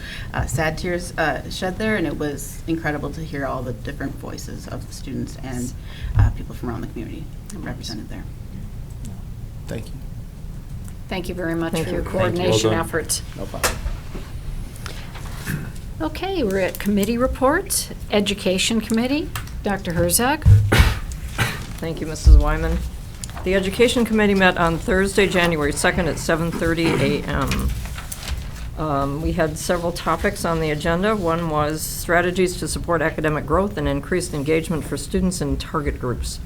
sad tears shed there, and it was incredible to hear all the different voices of the students and people from around the community represented there. Thank you. Thank you very much Thank for you. your Thank you. coordination Well done. efforts. No problem. Okay, we're at committee reports. Education Committee, Dr. Herzog. Thank you, Mrs. Wyman. The Education Committee met on Thursday, January 2nd at 7:30 a.m. We had several topics on the agenda. One was strategies to support academic growth and increased engagement for students in target groups.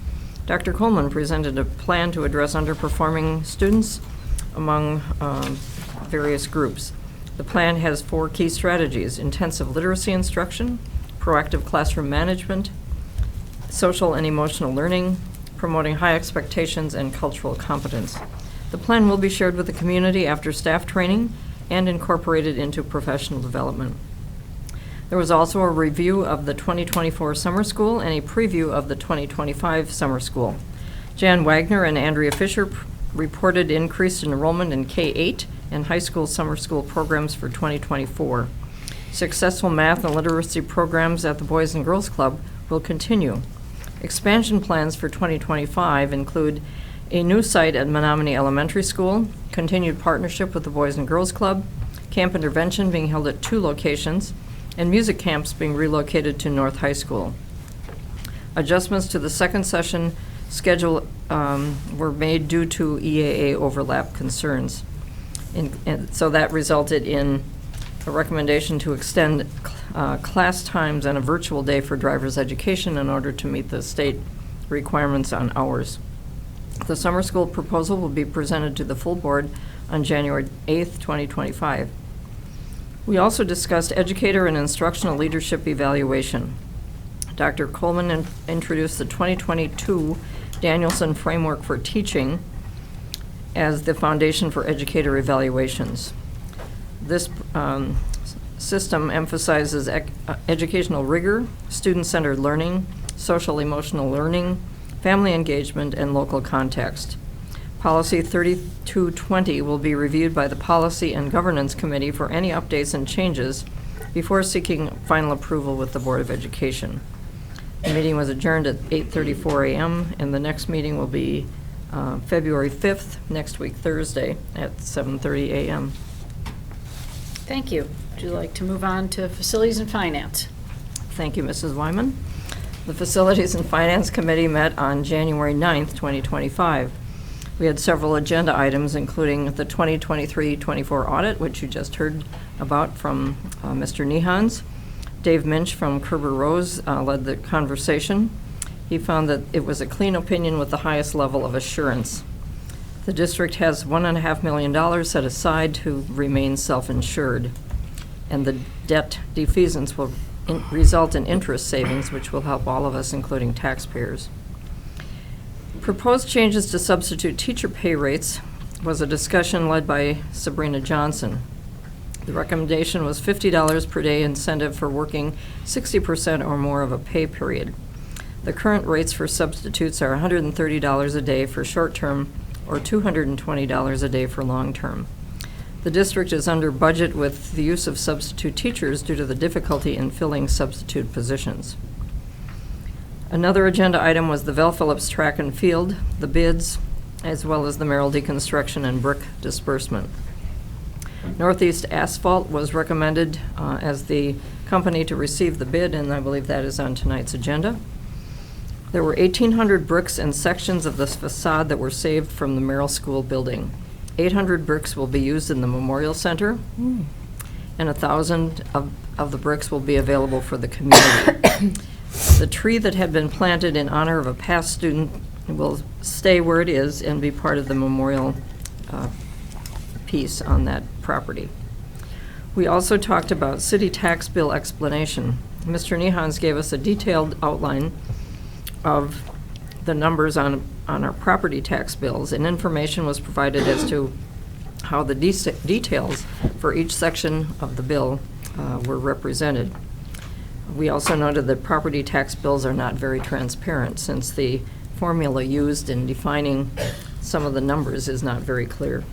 Dr. Coleman presented a plan to address underperforming students among various groups. The plan has 4 key strategies: intensive literacy instruction, proactive classroom management, social and emotional learning, promoting high expectations, and cultural competence. The plan will be shared with the community after staff training and incorporated into professional development. There was also a review of the 2024 summer school and a preview of the 2025 summer school. Jan Wagner and Andrea Fisher reported increased enrollment in K-8 and high school summer school programs for 2024. Successful math and literacy programs at the Boys and Girls Club will continue. Expansion plans for 2025 include a new site at Menominee Elementary School, continued partnership with the Boys and Girls Club, camp intervention being held at 2 locations, and music camps being relocated to North High School. Adjustments to the second session schedule were made due to EAA overlap concerns. And so that resulted in a recommendation to extend class times and a virtual day for driver's education in order to meet the state requirements on hours. The summer school proposal will be presented to the full board on January 8th, 2025. We also discussed educator and instructional leadership evaluation. Dr. Coleman introduced the 2022 Danielson Framework for Teaching as the foundation for educator evaluations. This system emphasizes educational rigor, student-centered learning, social-emotional learning, family engagement, and local context. Policy 3220 will be reviewed by the Policy and Governance Committee for any updates and changes before seeking final approval with the Board of Education. The meeting was adjourned at 8:34 a.m. and the next meeting will be February 5th, next week, Thursday, at 7:30 a.m. Thank you. Would you like to move on to Facilities and Finance? Thank you, Mrs. Wyman. The Facilities and Finance Committee met on January 9th, 2025. We had several agenda items, including the 2023-24 audit, which you just heard about from Mr. Nehans. Dave Minch from Kerber Rose led the conversation. He found that it was a clean opinion with the highest level of assurance. The district has $1.5 million set aside to remain self-insured, and the debt defeasance will result in interest savings, which will help all of us, including taxpayers. Proposed changes to substitute teacher pay rates was a discussion led by Sabrina Johnson. The recommendation was $50 per day incentive for working 60% or more of a pay period. The current rates for substitutes are $130 a day for short-term or $220 a day for long-term. The district is under budget with the use of substitute teachers due to the difficulty in filling substitute positions. Another agenda item was the Val Phillips track and field, the bids, as well as the Merrill deconstruction and brick disbursement. Northeast Asphalt was recommended as the company to receive the bid, and I believe that is on tonight's agenda. There were 1,800 bricks and sections of this facade that were saved from the Merrill School building. 800 bricks will be used in the Memorial Center, and 1,000 of the bricks will be available for the community. The tree that had been planted in honor of a past student will stay where it is and be part of the memorial piece on that property. We also talked about city tax bill explanation. Mr. Nehans gave us a detailed outline of the numbers on our property tax bills, and information was provided as to how the details for each section of the bill were represented. We also noted that property tax bills are not very transparent, since the formula used in defining some of the numbers is not very clear.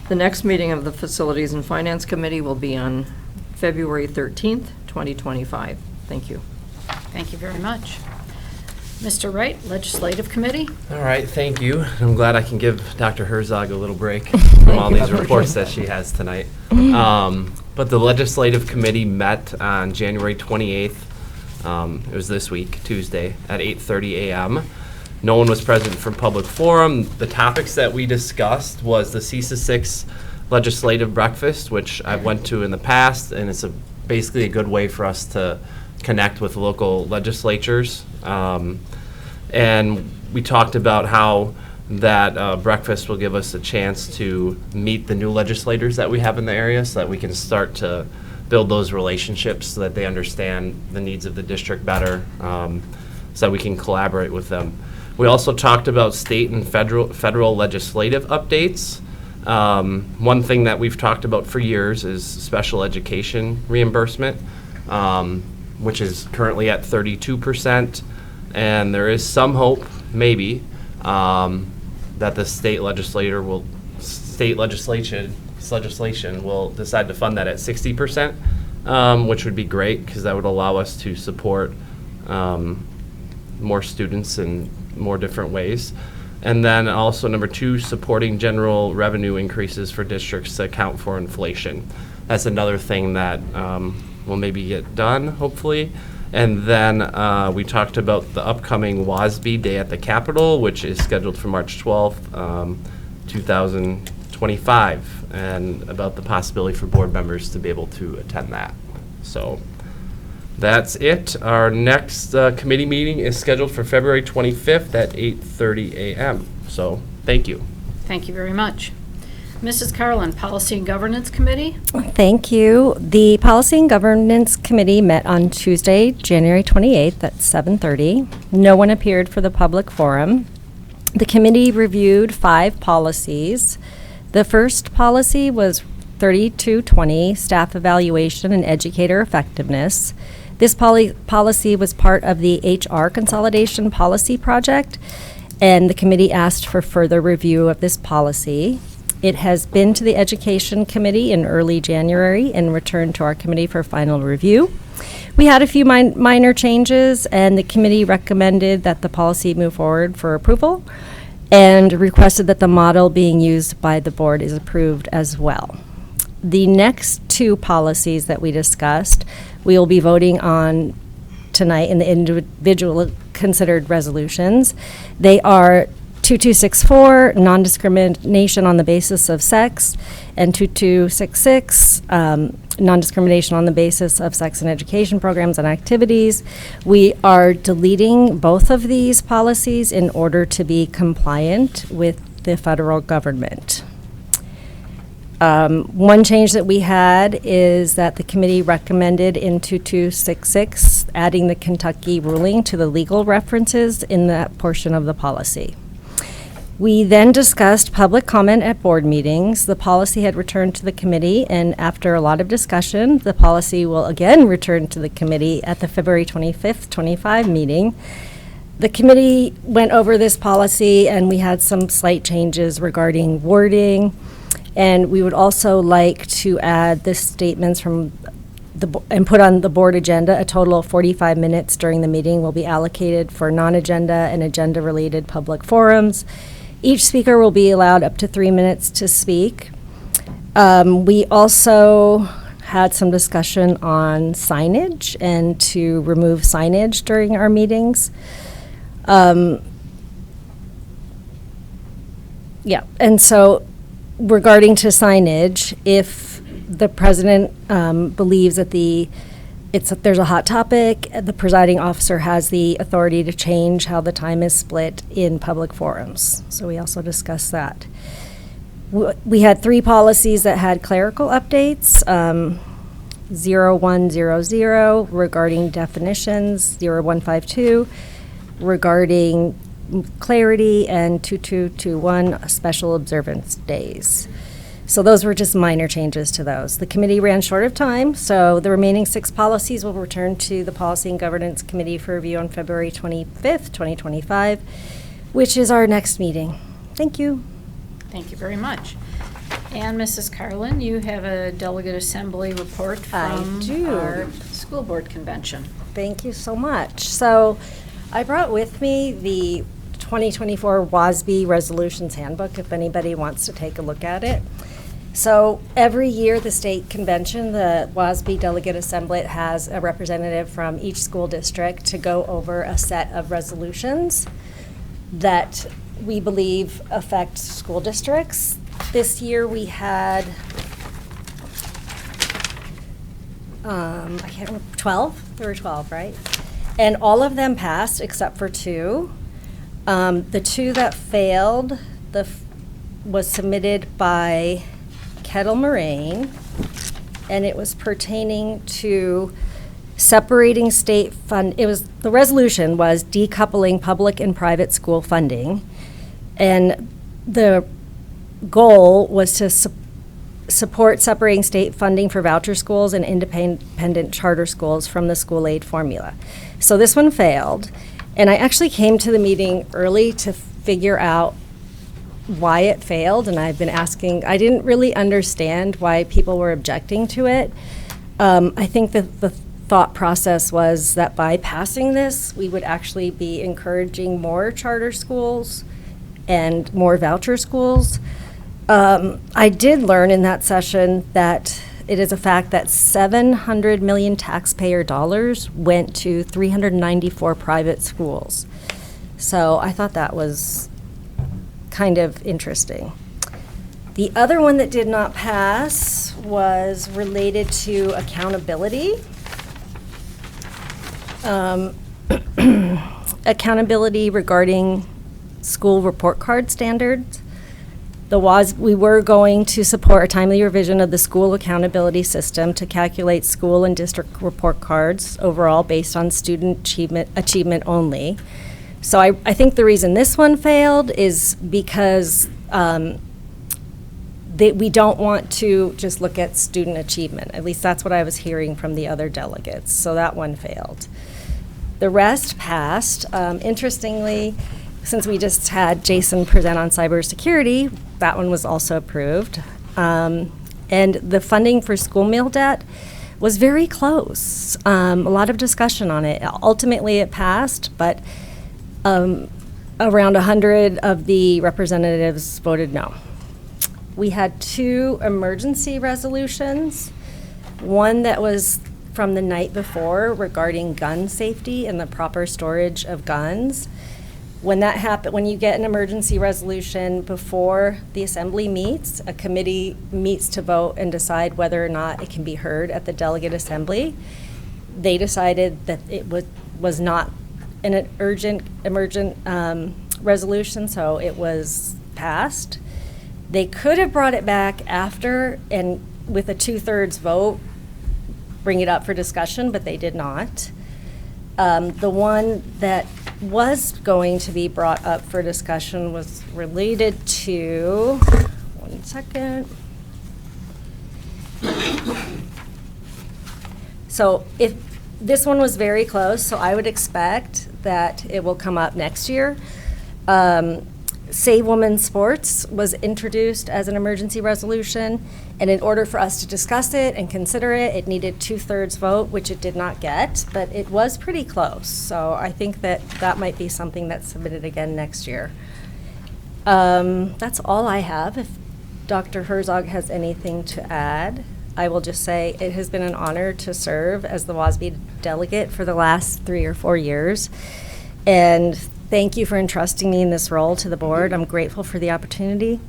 The next meeting of the Facilities and Finance Committee will be on February 13th, 2025. Thank you. Thank you very much. Mr. Wright, Legislative Committee. All right, thank you. I'm glad I can give Dr. Herzog a little break from all these reports that she has tonight. But the Legislative Committee met on January 28th. It was this week, Tuesday, at 8:30 a.m. No one was present from public forum. The topics that we discussed was the CESA 6 legislative breakfast, which I've went to in the past, and it's basically a good way for us to connect with local legislatures. And we talked about how that breakfast will give us a chance to meet the new legislators that we have in the area so that we can start to build those relationships so that they understand the needs of the district better, so that we can collaborate with them. We also talked about state and federal legislative updates. One thing that we've talked about for years is special education reimbursement, which is currently at 32%, and there is some hope, maybe, that the state legislation will decide to fund that at 60%, which would be great because that would allow us to support more students in more different ways. And then also number 2, supporting general revenue increases for districts to account for inflation. That's another thing that will maybe get done, hopefully. And then we talked about the upcoming WASB Day at the Capitol, which is scheduled for March 12th, 2025, and about the possibility for board members to be able to attend that. So that's it. Our next committee meeting is scheduled for February 25th at 8:30 a.m. So thank you. Thank you very much. Mrs. Carlin, Policy and Governance Committee. Thank you. The Policy and Governance Committee met on Tuesday, January 28th at 7:30. No one appeared for the public forum. The committee reviewed 5 policies. The first policy was 3220, Staff Evaluation and Educator Effectiveness. This policy was part of the HR Consolidation Policy Project, and the committee asked for further review of this policy. It has been to the Education Committee in early January and returned to our committee for final review. We had a few minor changes, and the committee recommended that the policy move forward for approval and requested that the model being used by the board is approved as well. The next 2 policies that we discussed, we will be voting on tonight in the individual considered resolutions. They are 2264, non-discrimination on the basis of sex, and 2266, non-discrimination on the basis of sex in education programs and activities. We are deleting both of these policies in order to be compliant with the federal government. One change that we had is that the committee recommended in 2266 adding the Kentucky ruling to the legal references in that portion of the policy. We then discussed public comment at board meetings. The policy had returned to the committee, and after a lot of discussion, the policy will again return to the committee at the February 25th, 25 meeting. The committee went over this policy, and we had some slight changes regarding wording, and we would also like to add the statements from and put on the board agenda. A total of 45 minutes during the meeting will be allocated for non-agenda and agenda-related public forums. Each speaker will be allowed up to 3 minutes to speak. We also had some discussion on signage and to remove signage during our meetings. Yeah, and so regarding to signage, if the president believes that there's a hot topic, the presiding officer has the authority to change how the time is split in public forums. So we also discussed that. We had 3 policies that had clerical updates. 0100 regarding definitions, 0152 regarding clarity, and 2221 special observance days. So those were just minor changes to those. The committee ran short of time, so the remaining 6 policies will return to the Policy and Governance Committee for review on February 25th, 2025, which is our next meeting. Thank you. Thank you very much. And Mrs. Carlin, you have a delegate assembly report from our school board convention. Thank you so much. So I brought with me the 2024 WASB Resolutions Handbook if anybody wants to take a look at it. So every year the state convention, the WASB Delegate Assembly, has a representative from each school district to go over a set of resolutions that we believe affect school districts. This year we had, I can't remember, 12? There were 12, right? And all of them passed except for 2. The two that failed, was submitted by Kettle Moraine, and it was pertaining to separating state fund. The resolution was decoupling public and private school funding, and the goal was to support separating state funding for voucher schools and independent charter schools from the school aid formula. So this one failed, and I actually came to the meeting early to figure out why it failed, and I've been asking. I didn't really understand why people were objecting to it. I think that the thought process was that by passing this, we would actually be encouraging more charter schools and more voucher schools. I did learn in that session that it is a fact that 700 million taxpayer dollars went to 394 private schools. So I thought that was kind of interesting. The other one that did not pass was related to accountability. Accountability regarding school report card standards. We were going to support a timely revision of the school accountability system to calculate school and district report cards overall based on student achievement only. So I think the reason this one failed is because we don't want to just look at student achievement. At least that's what I was hearing from the other delegates. So that one failed. The rest passed. Interestingly, since we just had Jason present on cybersecurity, that one was also approved. And the funding for school meal debt was very close. A lot of discussion on it. Ultimately, it passed, but around 100 of the representatives voted no. We had two emergency resolutions. One that was from the night before regarding gun safety and the proper storage of guns. When that happens, when you get an emergency resolution before the assembly meets, a committee meets to vote and decide whether or not it can be heard at the delegate assembly. They decided that it was not an emergent resolution, so it was passed. They could have brought it back after and with a 2/3 vote, bring it up for discussion, but they did not. The one that was going to be brought up for discussion was related to, one second. So if this one was very close, so I would expect that it will come up next year. Save Women's Sports was introduced as an emergency resolution, and in order for us to discuss it and consider it, it needed 2/3 vote, which it did not get, but it was pretty close. So I think that that might be something that's submitted again next year. That's all I have. If Dr. Herzog has anything to add, I will just say it has been an honor to serve as the WASB delegate for the last 3 or 4 years. And thank you for entrusting me in this role to the board. I'm grateful for the opportunity,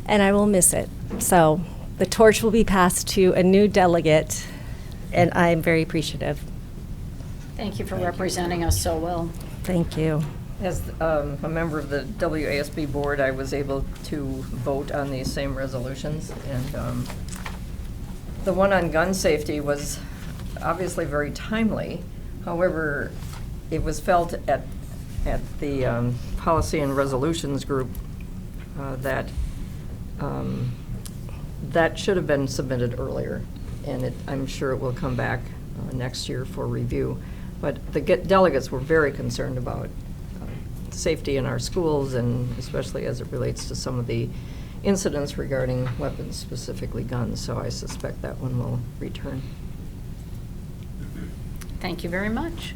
and I will miss it. So the torch will be passed to a new delegate, and I'm very appreciative. Thank you for representing us so well. Thank you. As a member of the WASB board, I was able to vote on these same resolutions, and the one on gun safety was obviously very timely. However, it was felt at the Policy and Resolutions group that that should have been submitted earlier, and I'm sure it will come back next year for review. But the delegates were very concerned about safety in our schools, and especially as it relates to some of the incidents regarding weapons, specifically guns, so I suspect that one will return. Thank you very much.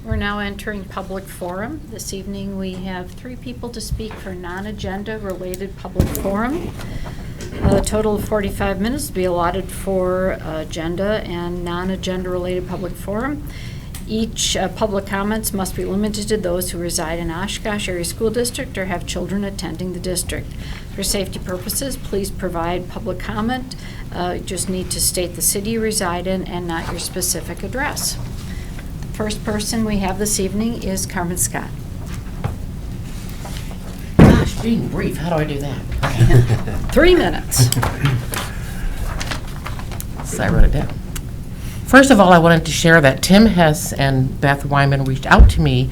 We're now entering public forum. This evening we have 3 people to speak for non-agenda related public forum. A total of 45 minutes to be allotted for agenda and non-agenda related public forum. Each public comments must be limited to those who reside in Oshkosh Area School District or have children attending the district. For safety purposes, please provide public comment. You just need to state the city you reside in and not your specific address. The first person we have this evening is Carmen Scott. Being brief, how do I do that? 3 minutes. So I wrote it down. First of all, I wanted to share that Tim Hess and Beth Wyman reached out to me.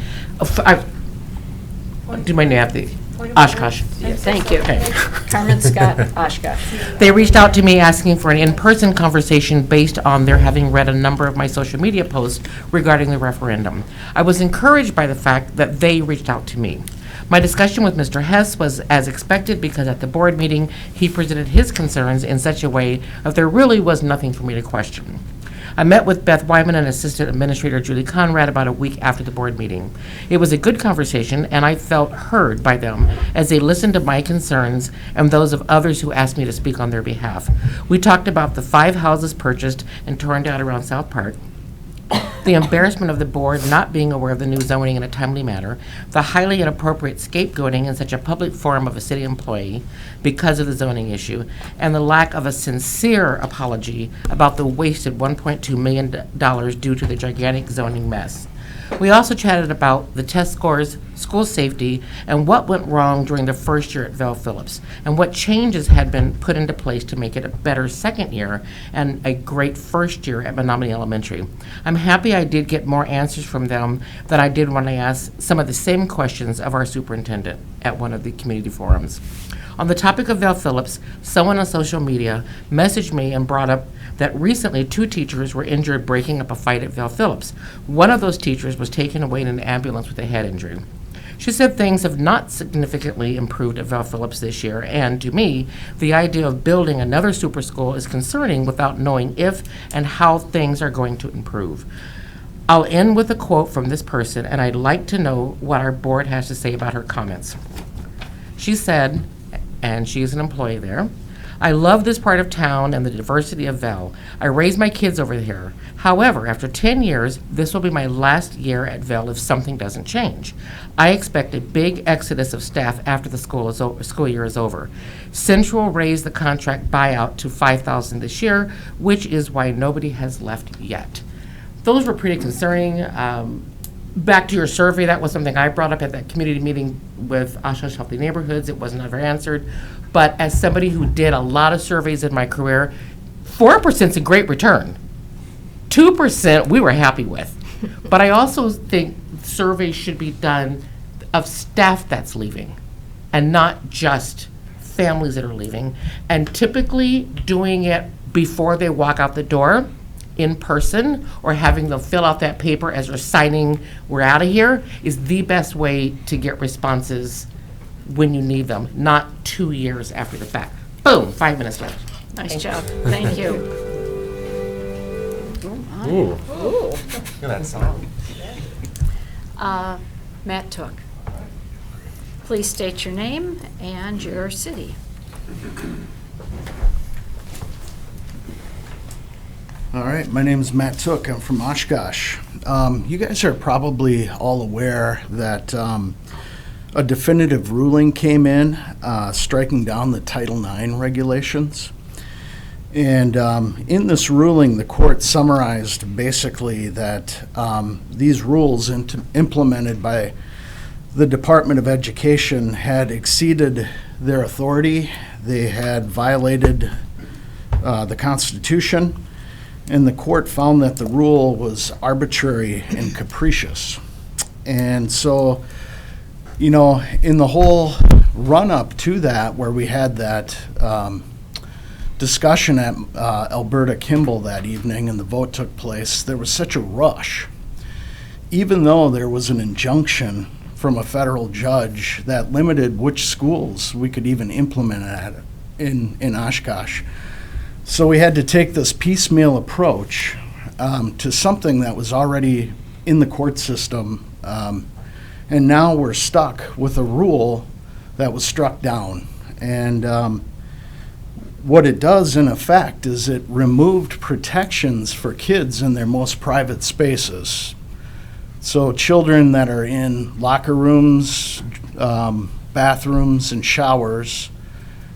Do my name, the Oshkosh. Thank you. Okay. Carmen Scott, Oshkosh. They reached out to me asking for an in-person conversation based on their having read a number of my social media posts regarding the referendum. I was encouraged by the fact that they reached out to me. My discussion with Mr. Hess was as expected because at the board meeting, he presented his concerns in such a way that there really was nothing for me to question. I met with Beth Wyman and Assistant Administrator Julie Conrad about a week after the board meeting. It was a good conversation, and I felt heard by them as they listened to my concerns and those of others who asked me to speak on their behalf. We talked about the 5 houses purchased and torn down around South Park, the embarrassment of the board not being aware of the new zoning in a timely manner, the highly inappropriate scapegoating in such a public forum of a city employee because of the zoning issue, and the lack of a sincere apology about the wasted $1.2 million due to the gigantic zoning mess. We also chatted about the test scores, school safety, and what went wrong during the first year at Val Phillips, and what changes had been put into place to make it a better second year and a great first year at Menominee Elementary. I'm happy I did get more answers from them than I did when I asked some of the same questions of our superintendent at one of the community forums. On the topic of Val Phillips, someone on social media messaged me and brought up that recently 2 teachers were injured breaking up a fight at Val Phillips. One of those teachers was taken away in an ambulance with a head injury. She said things have not significantly improved at Val Phillips this year, and to me, the idea of building another super school is concerning without knowing if and how things are going to improve. I'll end with a quote from this person, and I'd like to know what our board has to say about her comments. She said, and she is an employee there, "I love this part of town and the diversity of Val. I raised my kids over here. However, after 10 years, this will be my last year at Val if something doesn't change. I expect a big exodus of staff after the school year is over. Central raised the contract buyout to $5,000 this year, which is why nobody has left yet." Those were pretty concerning. Back to your survey, that was something I brought up at that community meeting with Oshkosh Healthy Neighborhoods. It was never answered. But as somebody who did a lot of surveys in my career, 4% is a great return. 2% we were happy with. But I also think surveys should be done of staff that's leaving and not just families that are leaving. And typically doing it before they walk out the door in person or having them fill out that paper as they're signing, "We're out of here," is the best way to get responses when you need them, not 2 years after the fact. Boom, 5 minutes left. Nice job. Thank you. Ooh. Look at that song. Matt Took. Please state your name and your city. All right, my name is Matt Took. I'm from Oshkosh. You guys are probably all aware that a definitive ruling came in striking down the Title IX regulations. And in this ruling, the court summarized basically that these rules implemented by the Department of Education had exceeded their authority. They had violated the Constitution. And the court found that the rule was arbitrary and capricious. And so, you know, in the whole run-up to that, where we had that discussion at Alberta Kimball that evening and the vote took place, there was such a rush. Even though there was an injunction from a federal judge that limited which schools we could even implement it in Oshkosh. So we had to take this piecemeal approach to something that was already in the court system, and now we're stuck with a rule that was struck down. And what it does in effect is it removed protections for kids in their most private spaces. So children that are in locker rooms, bathrooms, and showers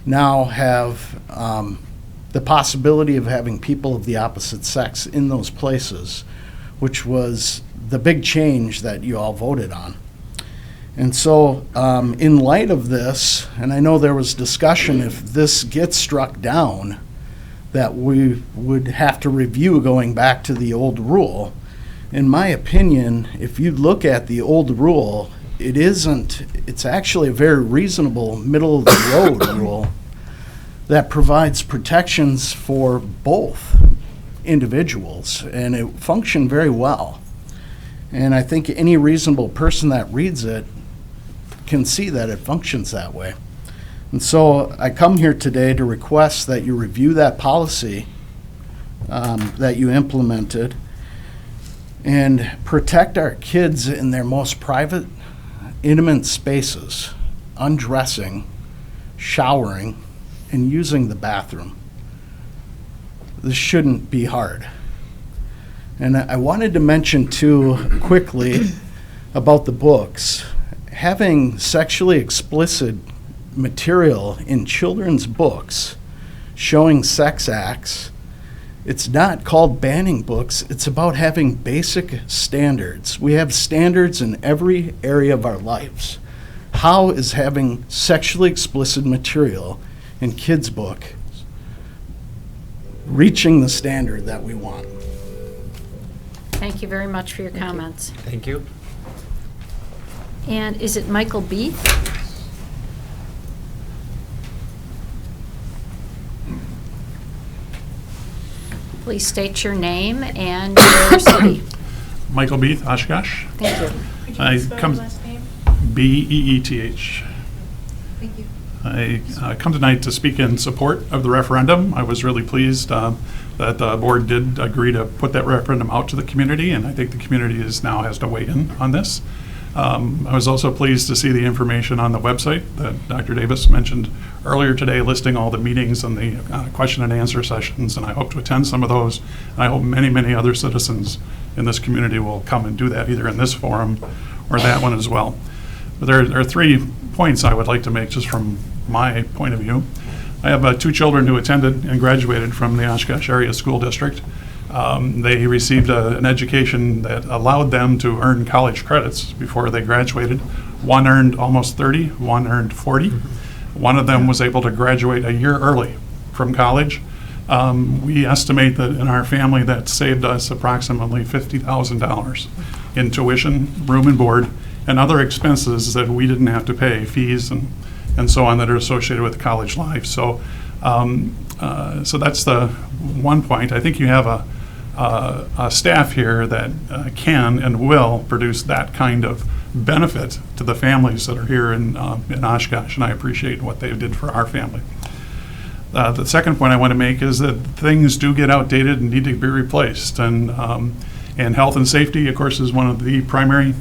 now have the possibility of having people of the opposite sex in those places, which was the big change that you all voted on. And so, in light of this, and I know there was discussion if this gets struck down, that we would have to review going back to the old rule. In my opinion, if you look at the old rule, it's actually a very reasonable, middle-of-the-road rule that provides protections for both individuals, and it functioned very well. And I think any reasonable person that reads it can see that it functions that way. And so I come here today to request that you review that policy that you implemented and protect our kids in their most private, intimate spaces, undressing, showering, and using the bathroom. This shouldn't be hard. And I wanted to mention too quickly about the books. Having sexually explicit material in children's books showing sex acts, it's not called banning books, it's about having basic standards. We have standards in every area of our lives. How is having sexually explicit material in kids' book reaching the standard that we want? Thank you very much for your comments. Thank you. And is it Michael Beath? Please state your name and your city. Michael Beath, Oshkosh. Thank you. Could you I spell come- your last name? Beeth. Thank you. I come tonight to speak in support of the referendum. I was really pleased that the board did agree to put that referendum out to the community, and I think the community now has to weigh in on this. I was also pleased to see the information on the website that Dr. Davis mentioned earlier today, listing all the meetings and the question and answer sessions, and I hope to attend some of those. And I hope many, many other citizens in this community will come and do that, either in this forum or that one as well. But there are 3 points I would like to make just from my point of view. I have 2 children who attended and graduated from the Oshkosh Area School District. They received an education that allowed them to earn college credits before they graduated. One earned almost 30, one earned 40. One of them was able to graduate a year early from college. We estimate that in our family that saved us approximately $50,000 in tuition, room and board, and other expenses that we didn't have to pay, fees and so on that are associated with college life. So that's the one point. I think you have a staff here that can and will produce that kind of benefit to the families that are here in Oshkosh, and I appreciate what they did for our family. The second point I want to make is that things do get outdated and need to be replaced, and health and safety, of course, is one of the primary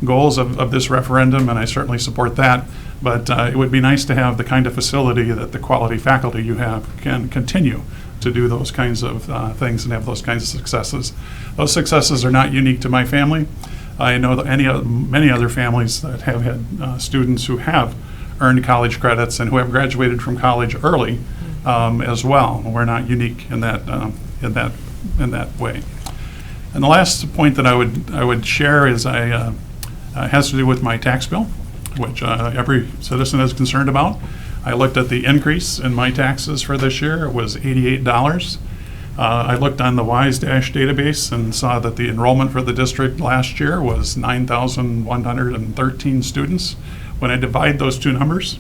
goals of this referendum, and I certainly support that. But it would be nice to have the kind of facility that the quality faculty you have can continue to do those kinds of things and have those kinds of successes. Those successes are not unique to my family. I know that many other families that have had students who have earned college credits and who have graduated from college early as well. We're not unique in that way. And the last point that I would share is has to do with my tax bill, which every citizen is concerned about. I looked at the increase in my taxes for this year. It was $88. I looked on the WISE database and saw that the enrollment for the district last year was 9,113 students. When I divide those two numbers,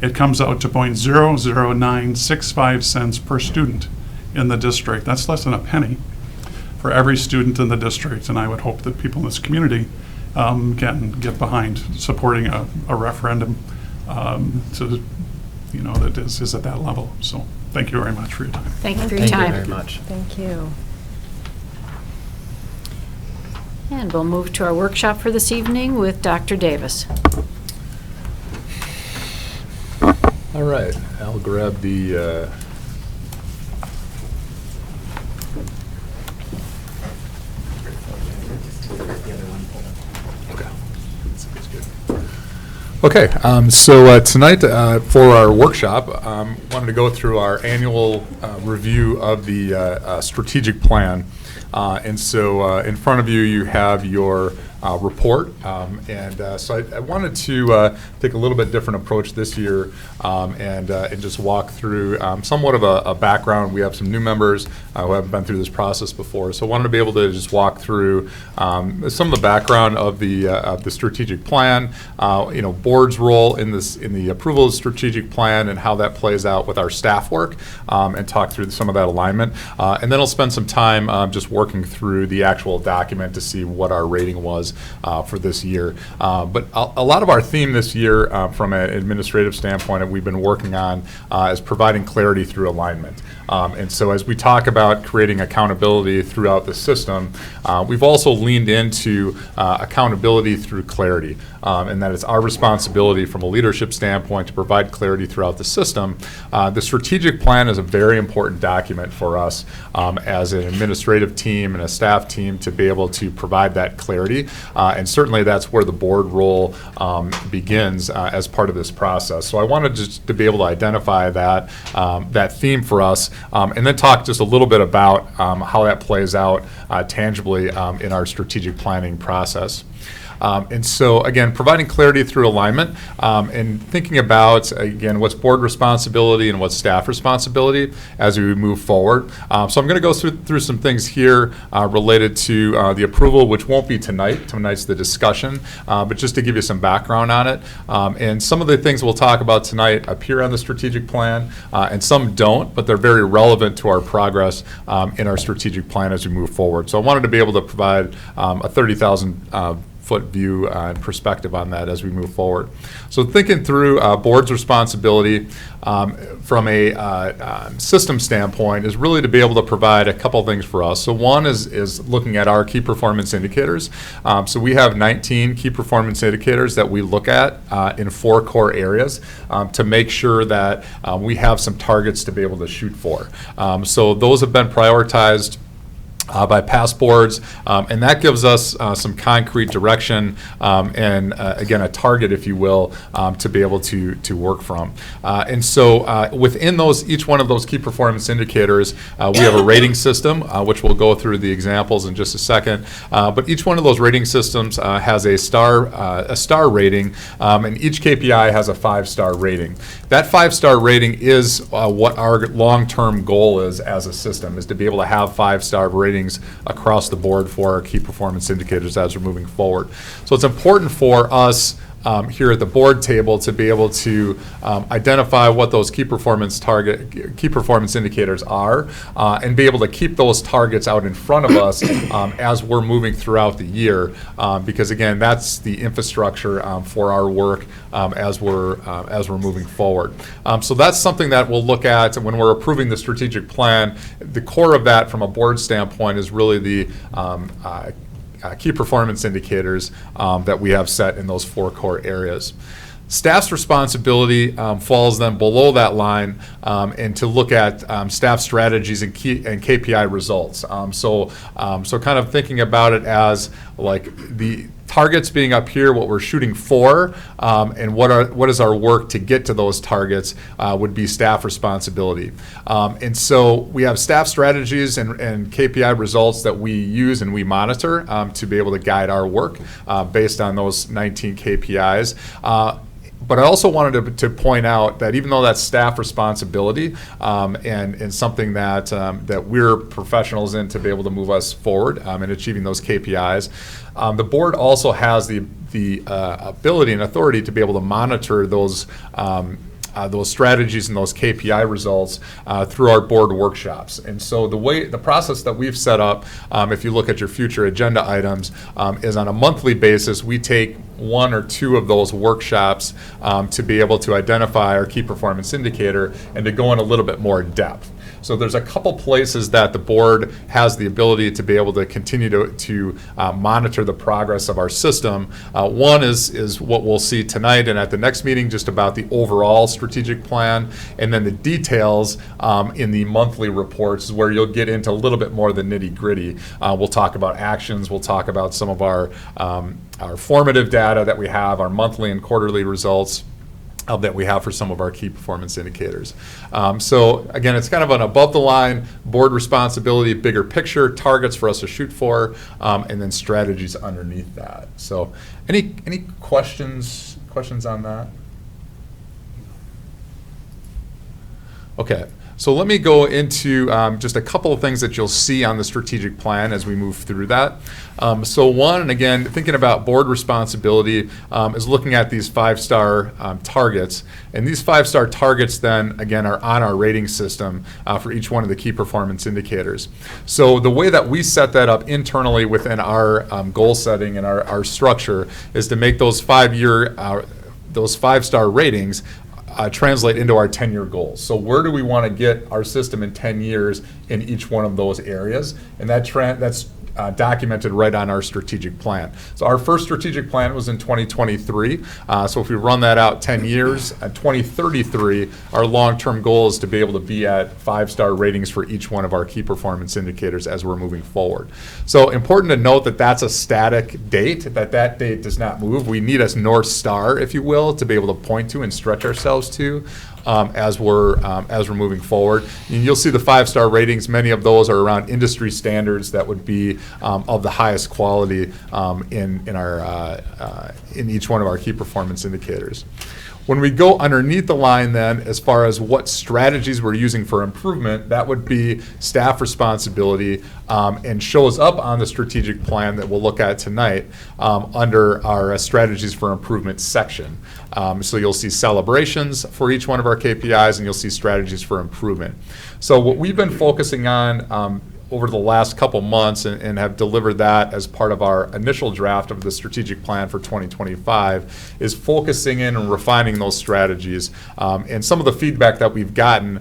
it comes out to .00965 cents per student in the district. That's less than a penny for every student in the district, and I would hope that people in this community can get behind supporting a referendum that is at that level. So thank you very much for your time. Thank you for your time. Thank you very much. Thank you. And we'll move to our workshop for this evening with Dr. Davis. All right, I'll grab the Okay, so tonight for our workshop, wanted to go through our annual review of the strategic plan. And so in front of you, you have your report. So I wanted to take a little bit different approach this year and just walk through somewhat of a background. We have some new members who haven't been through this process before, so I wanted to be able to just walk through some of the background of the strategic plan, board's role in the approval of the strategic plan and how that plays out with our staff work, and talk through some of that alignment. And then I'll spend some time just working through the actual document to see what our rating was for this year. But a lot of our theme this year from an administrative standpoint that we've been working on is providing clarity through alignment. And so as we talk about creating accountability throughout the system, we've also leaned into accountability through clarity, and that it's our responsibility from a leadership standpoint to provide clarity throughout the system. The strategic plan is a very important document for us as an administrative team and a staff team to be able to provide that clarity, and certainly that's where the board role begins as part of this process. So I wanted just to be able to identify that theme for us, and then talk just a little bit about how that plays out tangibly in our strategic planning process. And so, again, providing clarity through alignment and thinking about, again, what's board responsibility and what's staff responsibility as we move forward. So I'm going to go through some things here related to the approval, which won't be tonight. Tonight's the discussion, but just to give you some background on it. And some of the things we'll talk about tonight appear on the strategic plan, and some don't, but they're very relevant to our progress in our strategic plan as we move forward. So I wanted to be able to provide a 30,000 foot view and perspective on that as we move forward. So thinking through board's responsibility from a system standpoint is really to be able to provide a couple things for us. So one is looking at our key performance indicators. So we have 19 key performance indicators that we look at in 4 core areas to make sure that we have some targets to be able to shoot for. So those have been prioritized by past boards, and that gives us some concrete direction and again a target, if you will, to be able to work from. And so within each one of those key performance indicators, we have a rating system, which we'll go through the examples in just a second. But each one of those rating systems has a star rating, and each KPI has a 5-star rating. That 5-star rating is what our long-term goal is as a system, is to be able to have 5-star ratings across the board for our key performance indicators as we're moving forward. So it's important for us here at the board table to be able to identify what those key performance indicators are, and be able to keep those targets out in front of us as we're moving throughout the year, because again, that's the infrastructure for our work as we're moving forward. So that's something that we'll look at when we're approving the strategic plan. The core of that from a board standpoint is really the key performance indicators that we have set in those 4 core areas. Staff's responsibility falls then below that line, and to look at staff strategies and KPI results. So kind of thinking about it as like the targets being up here, what we're shooting for, and what is our work to get to those targets would be staff responsibility. And so we have staff strategies and KPI results that we use and we monitor to be able to guide our work based on those 19 KPIs. But I also wanted to point out that even though that's staff responsibility and something that we're professionals in to be able to move us forward in achieving those KPIs, the board also has the ability and authority to be able to monitor those strategies and those KPI results through our board workshops. And so the process that we've set up, if you look at your future agenda items, is on a monthly basis. We take 1 or 2 of those workshops to be able to identify our key performance indicator and to go in a little bit more depth. So there's a couple places that the board has the ability to be able to continue to monitor the progress of our system. One is what we'll see tonight and at the next meeting, just about the overall strategic plan, and then the details in the monthly reports is where you'll get into a little bit more of the nitty-gritty. We'll talk about actions, we'll talk about some of our formative data that we have, our monthly and quarterly results. that we have for some of our key performance indicators. So again, it's kind of an above the line board responsibility, bigger picture, targets for us to shoot for, and then strategies underneath that. So any questions on that? Okay. So let me go into just a couple of things that you'll see on the strategic plan as we move through that. So one, and again, thinking about board responsibility is looking at these 5-star targets. And these 5-star targets then, again, are on our rating system for each one of the key performance indicators. So the way that we set that up internally within our goal setting and our structure is to make those 5-star ratings translate into our 10-year goals. So where do we want to get our system in 10 years in each one of those areas? And that's documented right on our strategic plan. So our first strategic plan was in 2023. So if we run that out 10 years, at 2033, our long-term goal is to be able to be at 5-star ratings for each one of our key performance indicators as we're moving forward. So important to note that that's a static date, that date does not move. We need a North Star, if you will, to be able to point to and stretch ourselves to. As we're moving forward, and you'll see the 5-star ratings. Many of those are around industry standards that would be of the highest quality in each one of our key performance indicators. When we go underneath the line then, as far as what strategies we're using for improvement, that would be staff responsibility and shows up on the strategic plan that we'll look at tonight under our strategies for improvement section. So you'll see celebrations for each one of our KPIs, and you'll see strategies for improvement. So what we've been focusing on over the last couple months and have delivered that as part of our initial draft of the strategic plan for 2025 is focusing in and refining those strategies. And some of the feedback that we've gotten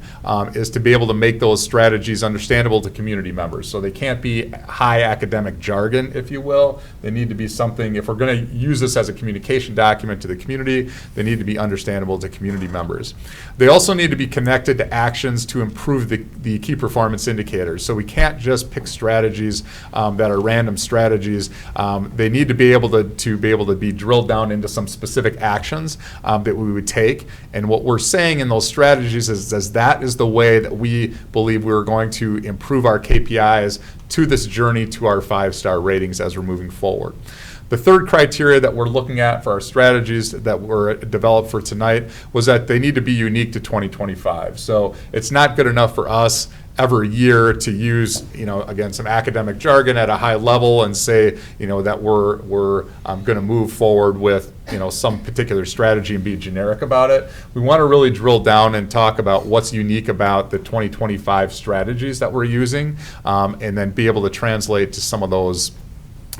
is to be able to make those strategies understandable to community members. So they can't be high academic jargon, if you will. They need to be something, if we're going to use this as a communication document to the community, they need to be understandable to community members. They also need to be connected to actions to improve the key performance indicators. So we can't just pick strategies that are random strategies. They need to be able to be drilled down into some specific actions that we would take. And what we're saying in those strategies is that is the way that we believe we're going to improve our KPIs to this journey to our 5-star ratings as we're moving forward. The third criteria that we're looking at for our strategies that were developed for tonight was that they need to be unique to 2025. So it's not good enough for us every year to use, again, some academic jargon at a high level and say, that we're going to move forward with, some particular strategy and be generic about it. We want to really drill down and talk about what's unique about the 2025 strategies that we're using, and then be able to translate to some of those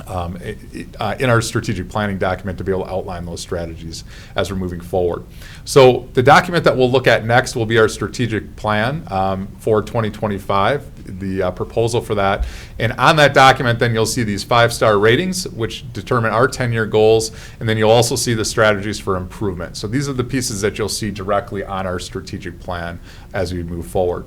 in our strategic planning document to be able to outline those strategies as we're moving forward. So the document that we'll look at next will be our strategic plan for 2025, the proposal for that. And on that document, then you'll see these 5-star ratings, which determine our 10-year goals, and then you'll also see the strategies for improvement. So these are the pieces that you'll see directly on our strategic plan as we move forward.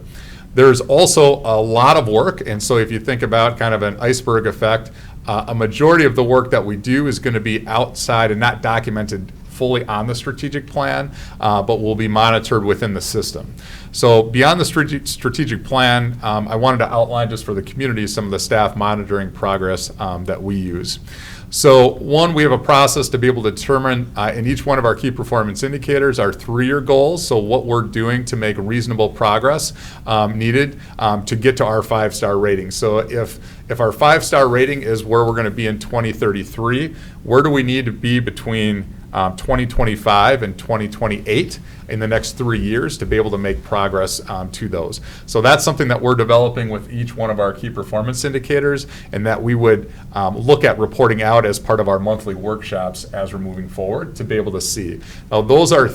There's also a lot of work, and so if you think about kind of an iceberg effect, a majority of the work that we do is going to be outside and not documented fully on the strategic plan, but will be monitored within the system. So beyond the strategic plan, I wanted to outline just for the community some of the staff monitoring progress that we use. So one, we have a process to be able to determine in each one of our key performance indicators our 3-year goals, so what we're doing to make reasonable progress needed to get to our 5-star rating. So if our 5-star rating is where we're going to be in 2033, where do we need to be between 2025 and 2028 in the next 3 years to be able to make progress to those. So that's something that we're developing with each one of our key performance indicators, and that we would look at reporting out as part of our monthly workshops as we're moving forward to be able to see. Now those are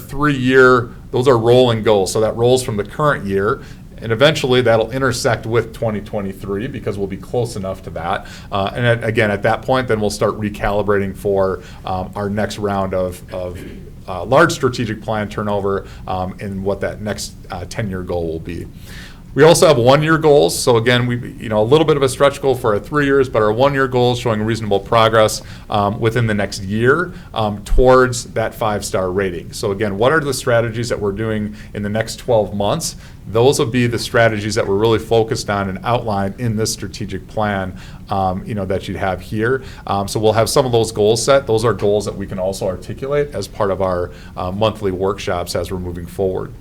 rolling goals, so that rolls from the current year. And eventually that'll intersect with 2023 because we'll be close enough to that. And again, at that point, then we'll start recalibrating for our next round of large strategic plan turnover and what that next 10-year goal will be. We also have one-year goals. So again, a little bit of a stretch goal for our 3 years, but our one-year goals showing reasonable progress within the next year towards that 5-star rating. So again, what are the strategies that we're doing in the next 12 months? Those will be the strategies that we're really focused on and outlined in this strategic plan, that you'd have here. So we'll have some of those goals set. Those are goals that we can also articulate as part of our monthly workshops as we're moving forward.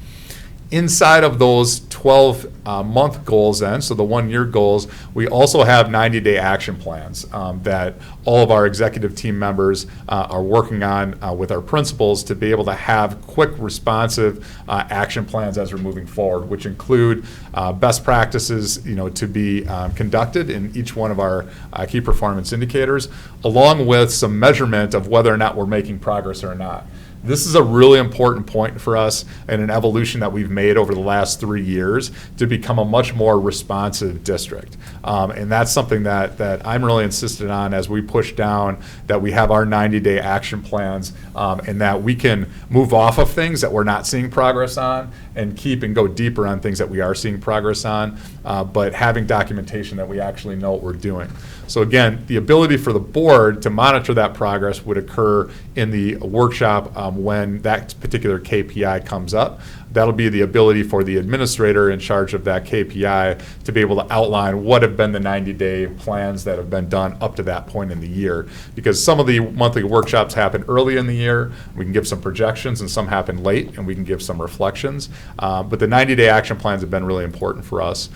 Inside of those 12-month goals then, so the one-year goals, we also have 90-day action plans that all of our executive team members are working on with our principals to be able to have quick, responsive action plans as we're moving forward, which include best practices, to be conducted in each one of our key performance indicators, along with some measurement of whether or not we're making progress or not. This is a really important point for us and an evolution that we've made over the last 3 years to become a much more responsive district. And that's something that I'm really insistent on as we push down that we have our 90-day action plans and that we can move off of things that we're not seeing progress on and keep and go deeper on things that we are seeing progress on, but having documentation that we actually know what we're doing. So again, the ability for the board to monitor that progress would occur in the workshop when that particular KPI comes up. That'll be the ability for the administrator in charge of that KPI to be able to outline what have been the 90-day plans that have been done up to that point in the year. Because some of the monthly workshops happen early in the year, we can give some projections, and some happen late, and we can give some reflections. But the 90-day action plans have been really important for us.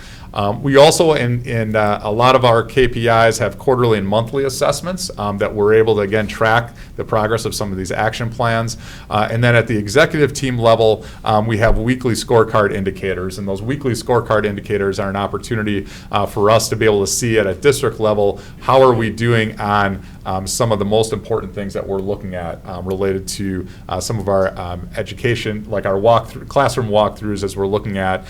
We also, in a lot of our KPIs, have quarterly and monthly assessments that we're able to, again, track the progress of some of these action plans. And then at the executive team level, we have weekly scorecard indicators. And those weekly scorecard indicators are an opportunity for us to be able to see at a district level, how are we doing on some of the most important things that we're looking at related to some of our education, like our classroom walkthroughs, as we're looking at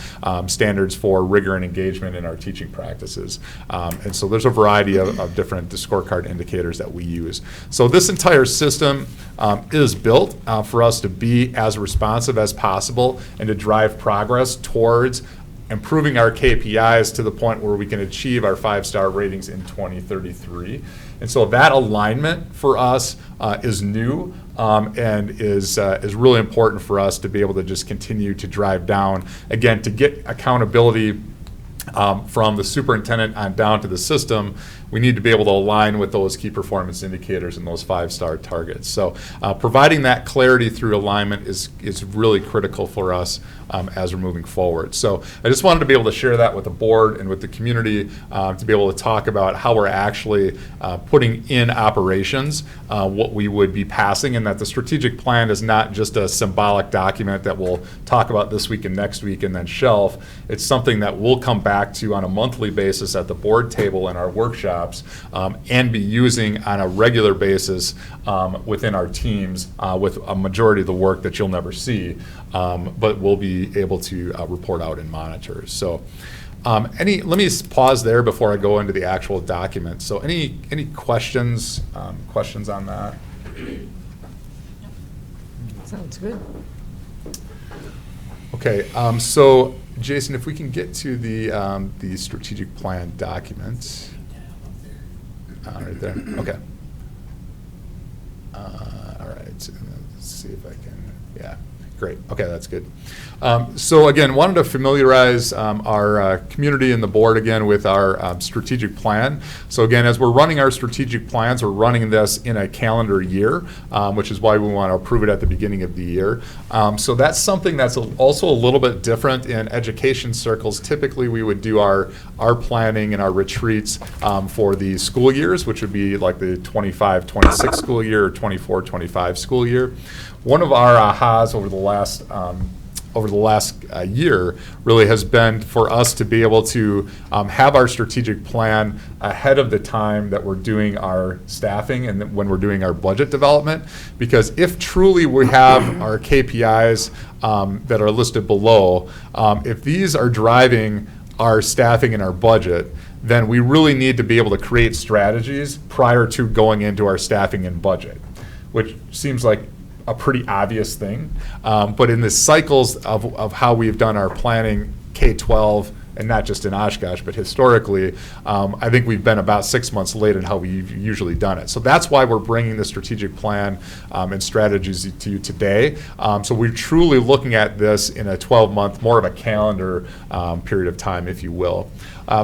standards for rigor and engagement in our teaching practices. And so there's a variety of different scorecard indicators that we use. So this entire system is built for us to be as responsive as possible and to drive progress towards improving our KPIs to the point where we can achieve our 5-star ratings in 2033. And so that alignment for us is new and is really important for us to be able to just continue to drive down, again, to get accountability from the superintendent on down to the system. We need to be able to align with those key performance indicators and those 5-star targets. So providing that clarity through alignment is really critical for us as we're moving forward. So I just wanted to be able to share that with the board and with the community to be able to talk about how we're actually putting in operations what we would be passing, and that the strategic plan is not just a symbolic document that we'll talk about this week and next week and then shelf. It's something that we'll come back to on a monthly basis at the board table in our workshops and be using on a regular basis within our teams with a majority of the work that you'll never see, but we'll be able to report out and monitor. So let me pause there before I go into the actual document. So any questions on that? Sounds good. Okay, so Jason, if we can get to the strategic plan document. Right there, okay. All right, let's see if I can, yeah. Great, okay, that's good. So again, wanted to familiarize our community and the board again with our strategic plan. So again, as we're running our strategic plans, we're running this in a calendar year, which is why we want to approve it at the beginning of the year. So that's something that's also a little bit different in education circles. Typically, we would do our planning and our retreats for the school years, which would be like the 25-26 school year or 24-25 school year. One of our ahas over the last year really has been for us to be able to have our strategic plan ahead of the time that we're doing our staffing and when we're doing our budget development. Because if truly we have our KPIs that are listed below, if these are driving our staffing and our budget, then we really need to be able to create strategies prior to going into our staffing and budget, which seems like a pretty obvious thing. But in the cycles of how we've done our planning, K-12, and not just in Oshkosh, but historically, I think we've been about 6 months late in how we've usually done it. So that's why we're bringing the strategic plan and strategies to you today. So we're truly looking at this in a 12-month, more of a calendar period of time, if you will.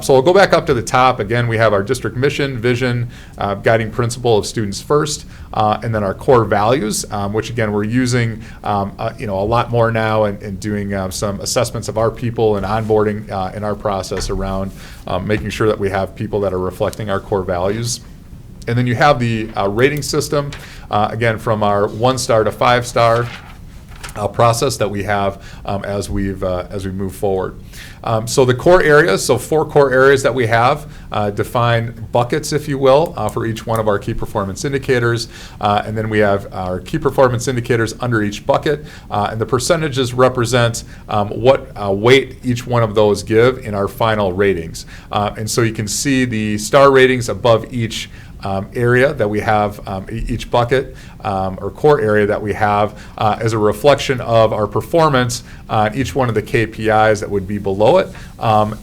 So we'll go back up to the top. Again, we have our district mission, vision, guiding principle of students first, and then our core values, which again we're using a lot more now and doing some assessments of our people and onboarding in our process around making sure that we have people that are reflecting our core values. And then you have the rating system, again from our 1-star to 5-star process that we have as we move forward. So the core areas, so 4 core areas that we have, define buckets, if you will, for each one of our key performance indicators. And then we have our key performance indicators under each bucket. And the percentages represent what weight each one of those give in our final ratings. And so you can see the star ratings above each area that we have, each bucket or core area that we have as a reflection of our performance on each one of the KPIs that would be below it,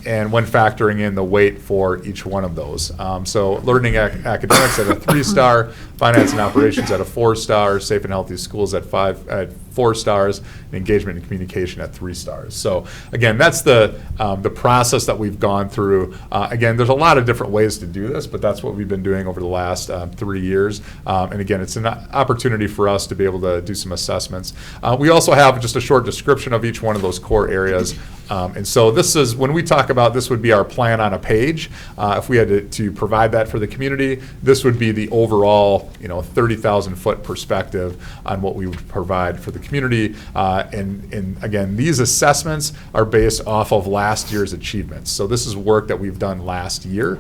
and when factoring in the weight for each one of those. So learning academics at a 3-star, finance and operations at a 4-star, safe and healthy schools at 4 stars, and engagement and communication at 3 stars. So again, that's the process that we've gone through. Again, there's a lot of different ways to do this, but that's what we've been doing over the last 3 years. And again, it's an opportunity for us to be able to do some assessments. We also have just a short description of each one of those core areas. And so this is, when we talk about this would be our plan on a page. If we had to provide that for the community, this would be the overall 30,000 foot perspective on what we would provide for the community. And again, these assessments are based off of last year's achievements. So this is work that we've done last year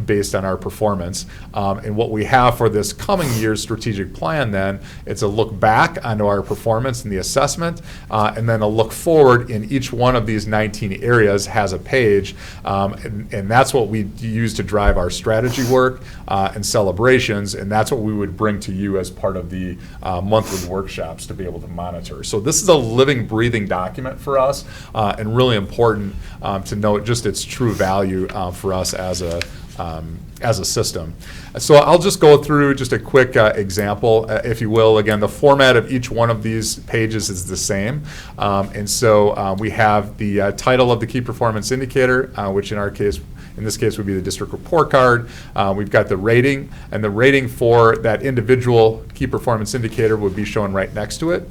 based on our performance. And what we have for this coming year's strategic plan then, it's a look back onto our performance and the assessment, and then a look forward in each one of these 19 areas has a page, and that's what we use to drive our strategy work and celebrations, and that's what we would bring to you as part of the monthly workshops to be able to monitor. So this is a living, breathing document for us, and really important to note just its true value for us as a system. So I'll just go through just a quick example, if you will. Again, the format of each one of these pages is the same. And so we have the title of the key performance indicator, which in this case would be the district report card. We've got the rating, and the rating for that individual key performance indicator would be shown right next to it.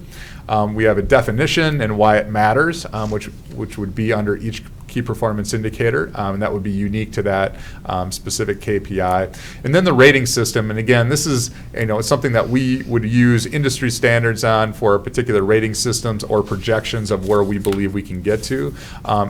We have a definition and why it matters, which would be under each key performance indicator, and that would be unique to that specific KPI. And then the rating system, and again, this is it's something that we would use industry standards on for particular rating systems or projections of where we believe we can get to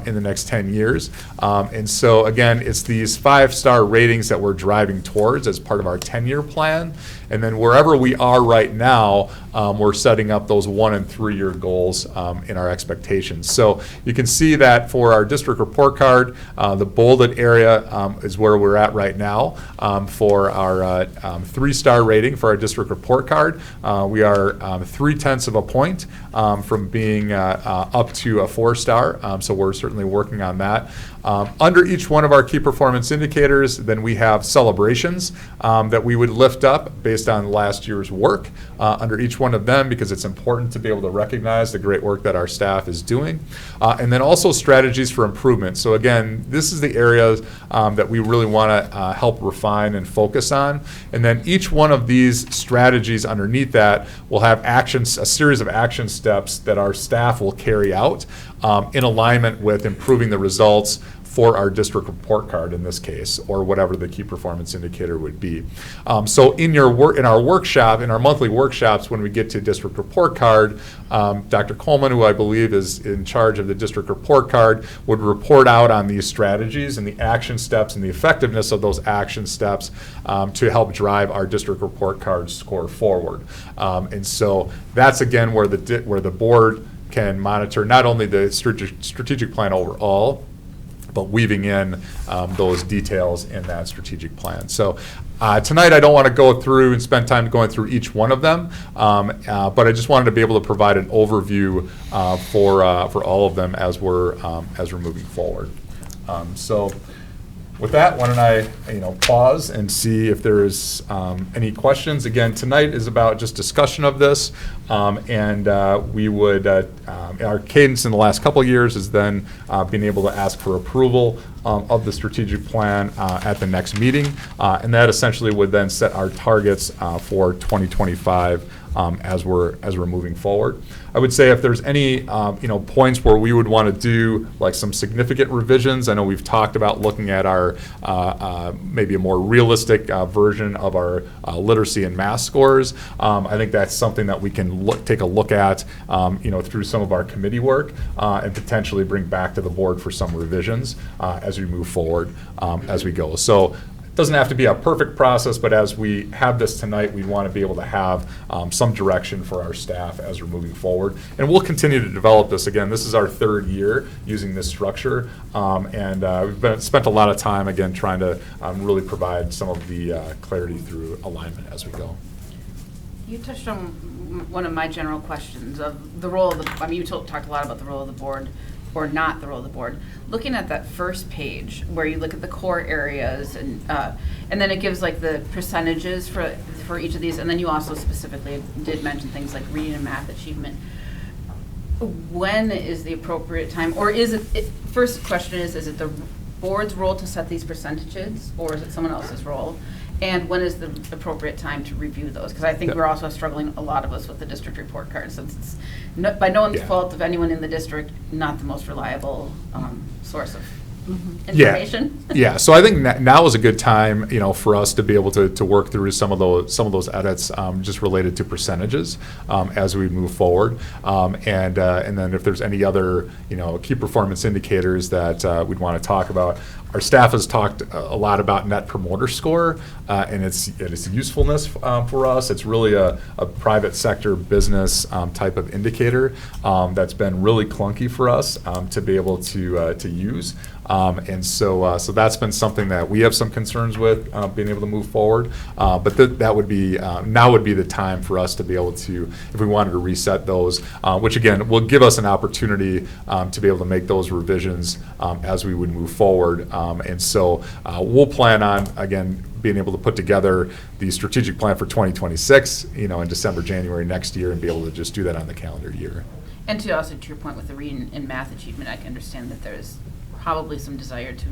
in the next 10 years. And so again, it's these 5-star ratings that we're driving towards as part of our 10-year plan. And then wherever we are right now, we're setting up those 1- and 3-year goals in our expectations. So you can see that for our district report card, the bolded area is where we're at right now. For our 3-star rating for our district report card, we are 0.3 of a point from being up to a 4-star. So we're certainly working on that. Under each one of our key performance indicators, then we have celebrations that we would lift up based on last year's work under each one of them, because it's important to be able to recognize the great work that our staff is doing. And then also strategies for improvement. So again, this is the areas that we really want to help refine and focus on. And then each one of these strategies underneath that will have actions, a series of action steps that our staff will carry out in alignment with improving the results for our district report card in this case, or whatever the key performance indicator would be. So in our workshop, in our monthly workshops, when we get to district report card, Dr. Coleman, who I believe is in charge of the district report card, would report out on these strategies and the action steps and the effectiveness of those action steps to help drive our district report card score forward. And so that's again where the board can monitor not only the strategic plan overall, but weaving in those details in that strategic plan. So tonight I don't want to go through and spend time going through each one of them, but I just wanted to be able to provide an overview for all of them as we're moving forward. So with that, why don't I, pause and see if there is any questions. Again, tonight is about just discussion of this, and we would, our cadence in the last couple of years has then been able to ask for approval of the strategic plan at the next meeting, and that essentially would then set our targets for 2025 as we're moving forward. I would say if there's any points where we would want to do like some significant revisions. I know we've talked about looking at our maybe a more realistic version of our literacy and math scores. I think that's something that we can take a look at through some of our committee work and potentially bring back to the board for some revisions as we move forward as we go. So it doesn't have to be a perfect process, but as we have this tonight, we want to be able to have some direction for our staff as we're moving forward. And we'll continue to develop this. Again, this is our third year using this structure, and we've spent a lot of time, again, trying to really provide some of the clarity through alignment as we go. You touched on one of my general questions of the role of the, you talked a lot about the role of the board, or not the role of the board. Looking at that first page where you look at the core areas and then it gives like the percentages for each of these, and then you also specifically did mention things like reading and math achievement. When is the appropriate time, or is it first question is it the board's role to set these percentages, or is it someone else's role? And when is the appropriate time to review those? Because I think we're also struggling, a lot of us, with the district report card, since it's by no one's fault of anyone in the district, not the most reliable source of information. Yeah. So I think now is a good time, for us to be able to work through some of those edits just related to percentages as we move forward, and then if there's any other key performance indicators that we'd want to talk about. Our staff has talked a lot about Net Promoter Score and its usefulness for us. It's really a private sector business type of indicator that's been really clunky for us to be able to use. And so that's been something that we have some concerns with being able to move forward. But that would be now would be the time for us to be able to, if we wanted to reset those, which again will give us an opportunity to be able to make those revisions as we would move forward. And so we'll plan on, again, being able to put together the strategic plan for 2026, in December, January next year, and be able to just do that on the calendar year. And to your point with the reading and math achievement, I can understand that there's probably some desire to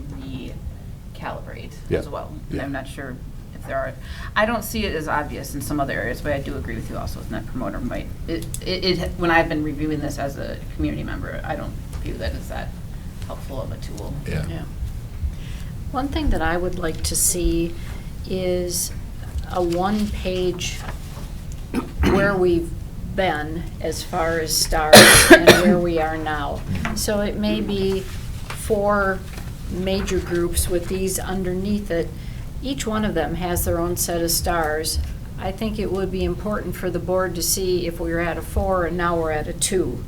recalibrate as well. Yeah. I'm not sure if there are. I don't see it as obvious in some other areas, but I do agree with you also with Net Promoter. When I've been reviewing this as a community member, I don't view that as that helpful of a tool. Yeah. One thing that I would like to see is a one-page where we've been as far as stars and where we are now. So it may be 4 major groups with these underneath it. Each one of them has their own set of stars. I think it would be important for the board to see if we were at a 4 and now we're at a 2.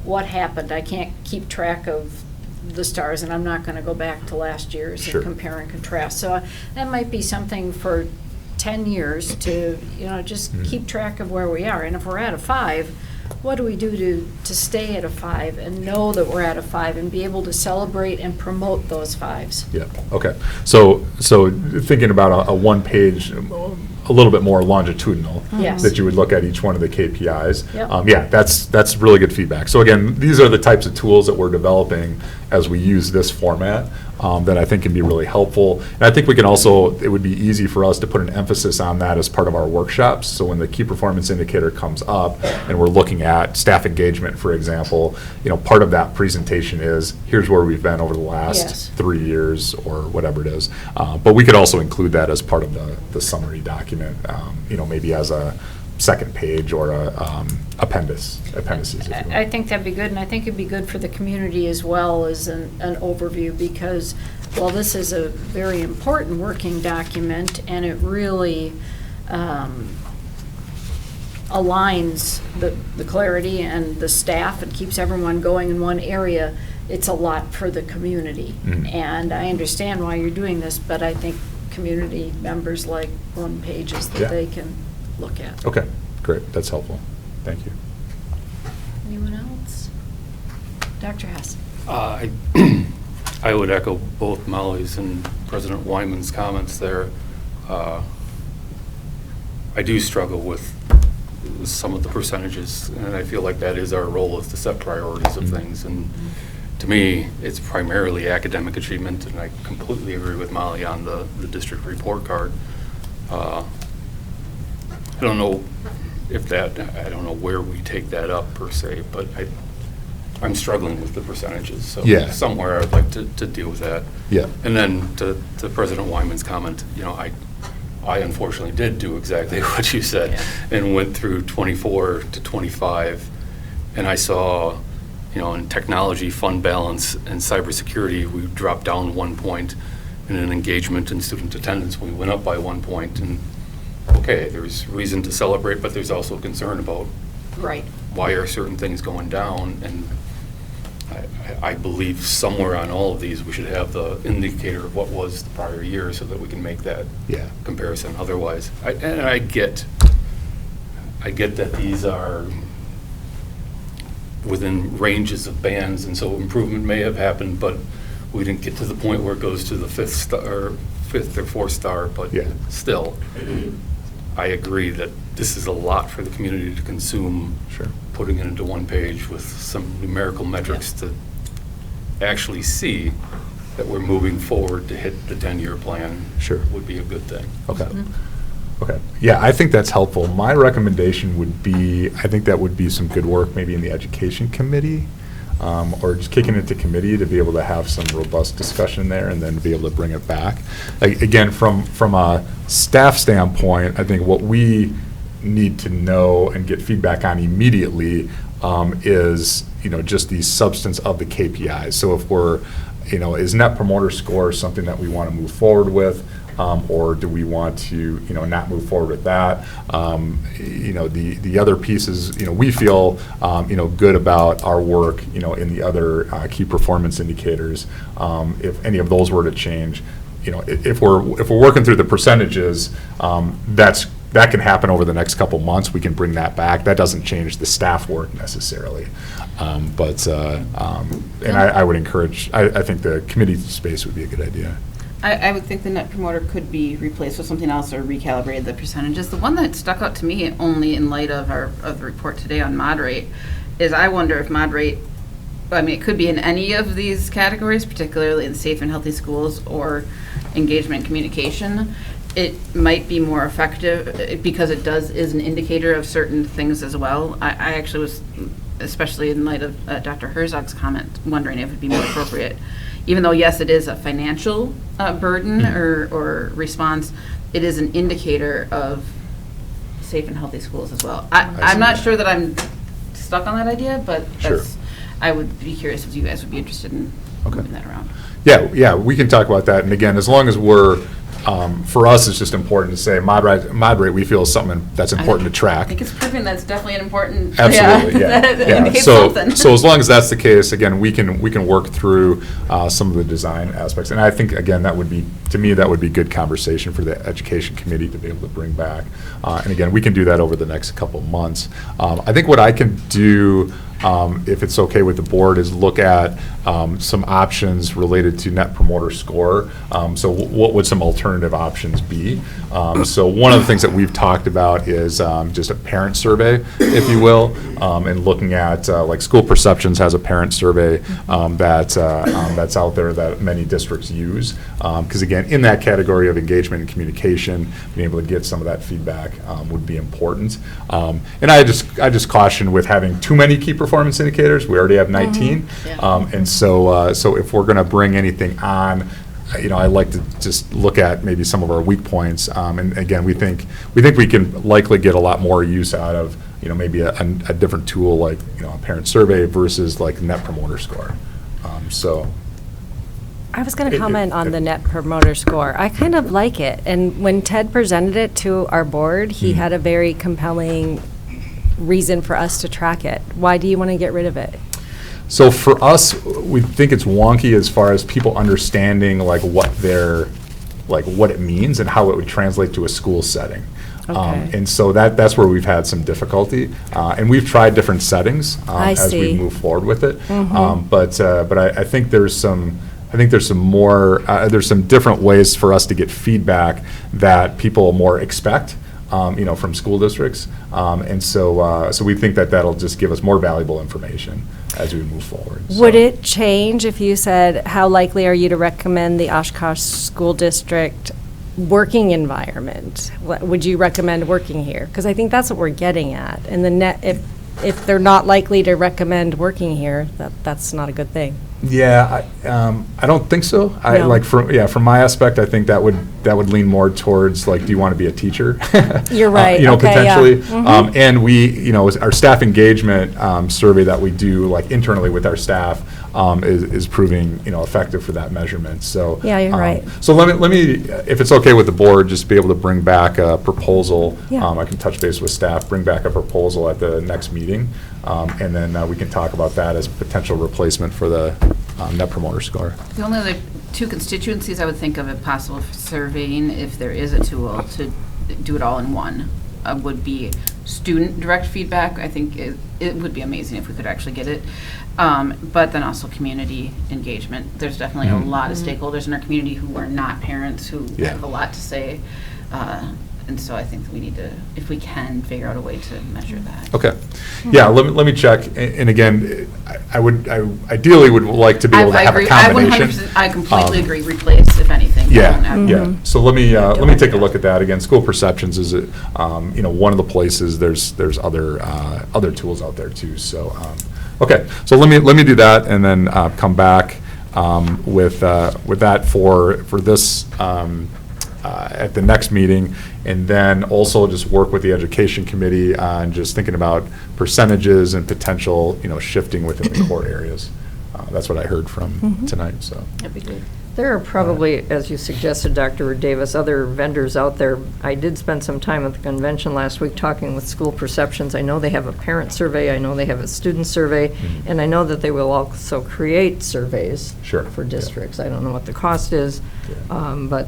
What happened? I can't keep track of the stars, and I'm not going to go back to last year's and compare and contrast. So that might be something for 10 years to, just keep track of where we are. And if we're at a 5, what do we do to stay at a 5 and know that we're at a 5 and be able to celebrate and promote those 5s? Yeah. Okay. So thinking about a one-page, a little bit more longitudinal, that you would look at each one of the KPIs. Yep. That's really good feedback. So again, these are the types of tools that we're developing as we use this format that I think can be really helpful. And I think we can also, it would be easy for us to put an emphasis on that as part of our workshops. So when the key performance indicator comes up and we're looking at staff engagement, for example, part of that presentation is, here's where we've been over the last 3 years or whatever it is. But we could also include that as part of the summary document, maybe as a second page or appendices. If you will. I think that'd be good, and I think it'd be good for the community as well as an overview, because while this is a very important working document and it really aligns the clarity and the staff and keeps everyone going in one area, it's a lot for the community. And I understand why you're doing this, but I think community members like one pages that they can look at. Okay, great. That's helpful. Thank you. Anyone else? Dr. Hess. I I would echo both Molly's and President Wyman's comments there. I do struggle with some of the percentages, and I feel like that is our role, is to set priorities of things. And to me, it's primarily academic achievement, and I completely agree with Molly on the district report card. I don't know if that, I don't know where we take that up per se, but I'm struggling with the percentages. So Yeah. somewhere I'd like to deal with that. Yeah. And then to President Wyman's comment, you know, I unfortunately did do exactly what you said and went through 24 to 25, and I saw, you know, in technology, fund balance, and cybersecurity, we dropped down 1 point, and in engagement and student attendance, we went up by 1 point. And okay, there's reason to celebrate, but there's also concern about why are certain things going down. And I believe somewhere on all of these, we should have the indicator of what was the prior year so that we can make that comparison. Otherwise, I get that these are within ranges of bands, and so improvement may have happened, but we didn't get to the point where it goes to the fifth or fourth star. But still, I agree that this is a lot for the community to consume. Sure. Putting it into one page with some numerical metrics to actually see that we're moving forward to hit the 10-year plan would be a good thing. Okay. Okay. Yeah, I think that's helpful. My recommendation would be, I think that would be some good work maybe in the education committee, or just kicking it to committee to be able to have some robust discussion there and then be able to bring it back. Again, from a staff standpoint, I think what we need to know and get feedback on immediately is, you know, just the substance of the KPIs. So if we're, you know, is Net Promoter Score something that we want to move forward with, or do we want to, you know, not move forward with that? You know, the other pieces, you know, we feel, you know, good about our work, you know, in the other key performance indicators. If any of those were to change, you know, if we're working through the percentages, that can happen over the next couple months. We can bring that back. That doesn't change the staff work necessarily. And I would encourage, I think the committee space would be a good idea. I would think the Net Promoter could be replaced with something else or recalibrated the percentages. The one that stuck out to me only in light of the report today on mod rate is I wonder if mod rate, I mean, it could be in any of these categories, particularly in safe and healthy schools or engagement and communication. It might be more effective because it is an indicator of certain things as well. I actually was, especially in light of Dr. Herzog's comment, wondering if it would be more appropriate. Even though, yes, it is a financial burden or response, it is an indicator of safe and healthy schools as well. I'm not sure that I'm stuck on that idea, but I would be curious if you guys would be interested in moving that around. Yeah, we can talk about that. And again, as long as we're, for us, it's just important to say mod rate we feel is something that's important to track. I think it's proving that's definitely an important. Absolutely, that indicates something. So as long as that's the case, again, we can work through some of the design aspects. And I think, again, that would be, to me, that would be good conversation for the education committee to be able to bring back. And again, we can do that over the next couple of months. I think what I can do, if it's okay with the board, is look at some options related to Net Promoter Score. So what would some alternative options be? So one of the things that we've talked about is just a parent survey, if you will, and looking at, like School Perceptions has a parent survey that's out there that many districts use. Because again, in that category of engagement and communication, being able to get some of that feedback would be important. And I just caution with having too many key performance indicators. We already have 19. And so if we're going to bring anything on, you know, I like to just look at maybe some of our weak points. And again, we think we can likely get a lot more use out of, you know, maybe a different tool like, you know, a parent survey versus like Net Promoter Score. I was going to comment on the Net Promoter Score. I kind of like it. And when Ted presented it to our board, he had a very compelling reason for us to track it. Why do you want to get rid of it? So for us, we think it's wonky as far as people understanding like what it means and how it would translate to a school setting. And so that's where we've had some difficulty. And we've tried different settings as we move forward with it. But I think there's some I think there's some more, there's some different ways for us to get feedback that people more expect, from school districts. And so we think that that'll just give us more valuable information as we move forward. Would it change if you said, how likely are you to recommend the Oshkosh School District working environment? Would you recommend working here? Because I think that's what we're getting at. And if they're not likely to recommend working here, that's not a good thing. Yeah, I don't think so. No. From my aspect, I think that would lean more towards, like, do you want to be a teacher? You're right. Okay, potentially. yeah. Mhm. And we, our staff engagement survey that we do, like, internally with our staff, is proving, effective for that measurement. So Yeah, you're right. So let me, if it's okay with the board, just be able to bring back a proposal. Yeah. I can touch base with staff, bring back a proposal at the next meeting, and then we can talk about that as potential replacement for the Net Promoter Score. The only other two constituencies I would think of, if possible, for surveying, if there is a tool to do it all in one, would be student direct feedback. I think it would be amazing if we could actually get it. But then also community engagement. There's definitely a lot of stakeholders in our community who are not parents, who have a lot to say. And so I think that we need to, if we can, figure out a way to measure that. Okay. Yeah, let me check. And again, I ideally would like to be able to have a combination. I completely agree, replace, if anything. Yeah. So let me take a look at that. Again, school perceptions is, one of the places, there's other tools out there too. So, okay. So let me do that and then come back with that for this at the next meeting, and then also just work with the education committee on just thinking about percentages and potential, shifting within the core areas. That's what I heard from tonight, so. That'd be good. There are probably, as you suggested, Dr. Davis, other vendors out there. I did spend some time at the convention last week talking with school perceptions. I know they have a parent survey, I know they have a student survey, and I know that they will also create surveys for districts. I don't know what the cost is, but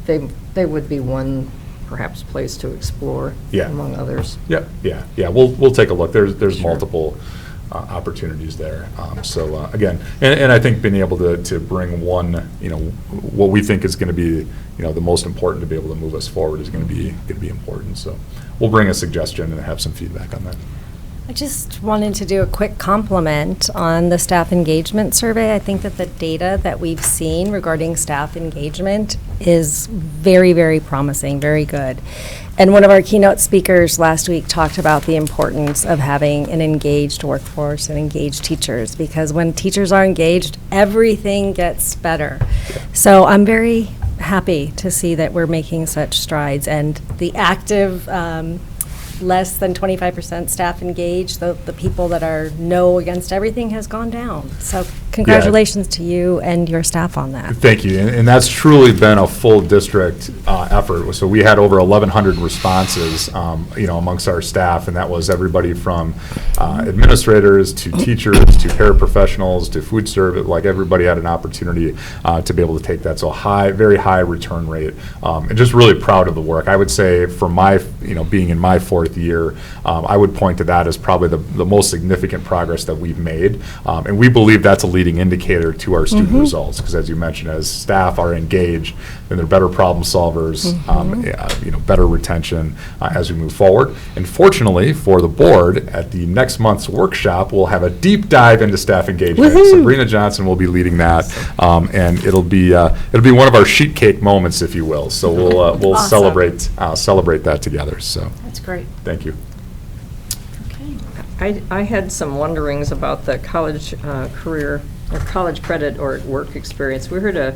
they would be one perhaps place to explore among others. Yeah. We'll take a look. There's multiple opportunities there. So again, and I think being able to bring one, what we think is going to be, the most important to be able to move us forward is going to be important. So we'll bring a suggestion and have some feedback on that. I just wanted to do a quick compliment on the staff engagement survey. I think that the data that we've seen regarding staff engagement is very, very promising, very good. And one of our keynote speakers last week talked about the importance of having an engaged workforce and engaged teachers, because when teachers are engaged, everything gets better. So I'm very happy to see that we're making such strides, and the active less than 25% staff engaged, the people that are no against everything has gone down. So congratulations to you and your staff on that. Thank you. And that's truly been a full district effort. So we had over 1,100 responses, amongst our staff, and that was everybody from administrators to teachers to paraprofessionals to food service. Like, everybody had an opportunity to be able to take that. So very high return rate, and just really proud of the work. I would say for my, being in my fourth year, I would point to that as probably the most significant progress that we've made. And we believe that's a leading indicator to our student results, because as you mentioned, as staff are engaged, then they're better problem solvers, better retention as we move forward. And fortunately for the board, at the next month's workshop, we'll have a deep dive into staff engagement. Sabrina Johnson will be leading that, and it'll be one of our sheet cake moments, if you will. So we'll Awesome. celebrate that together. So That's great. thank you. I had some wonderings about the college career, or college credit or work experience. We heard a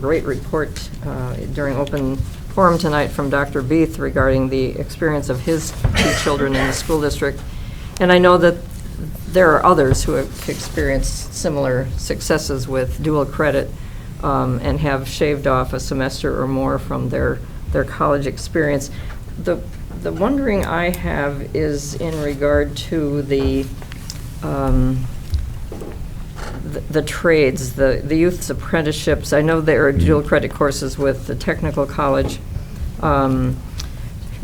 great report during open forum tonight from Dr. Beath regarding the experience of his two children in the school district. And I know that there are others who have experienced similar successes with dual credit and have shaved off a semester or more from their college experience. The wondering I have is in regard to the trades, the youth's apprenticeships. I know there are dual credit courses with the technical college.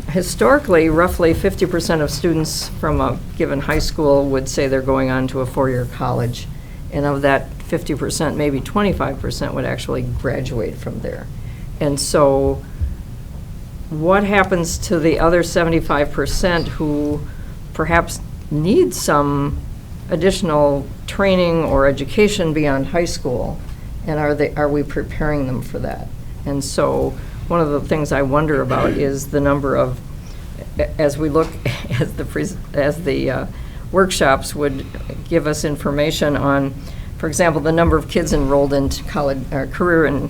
Historically, roughly 50% of students from a given high school would say they're going on to a four-year college. And of that 50%, maybe 25% would actually graduate from there. And so what happens to the other 75% who perhaps need some additional training or education beyond high school? And are we preparing them for that? And so one of the things I wonder about is the number of, as we look, as the workshops would give us information on, for example, the number of kids enrolled in college, career and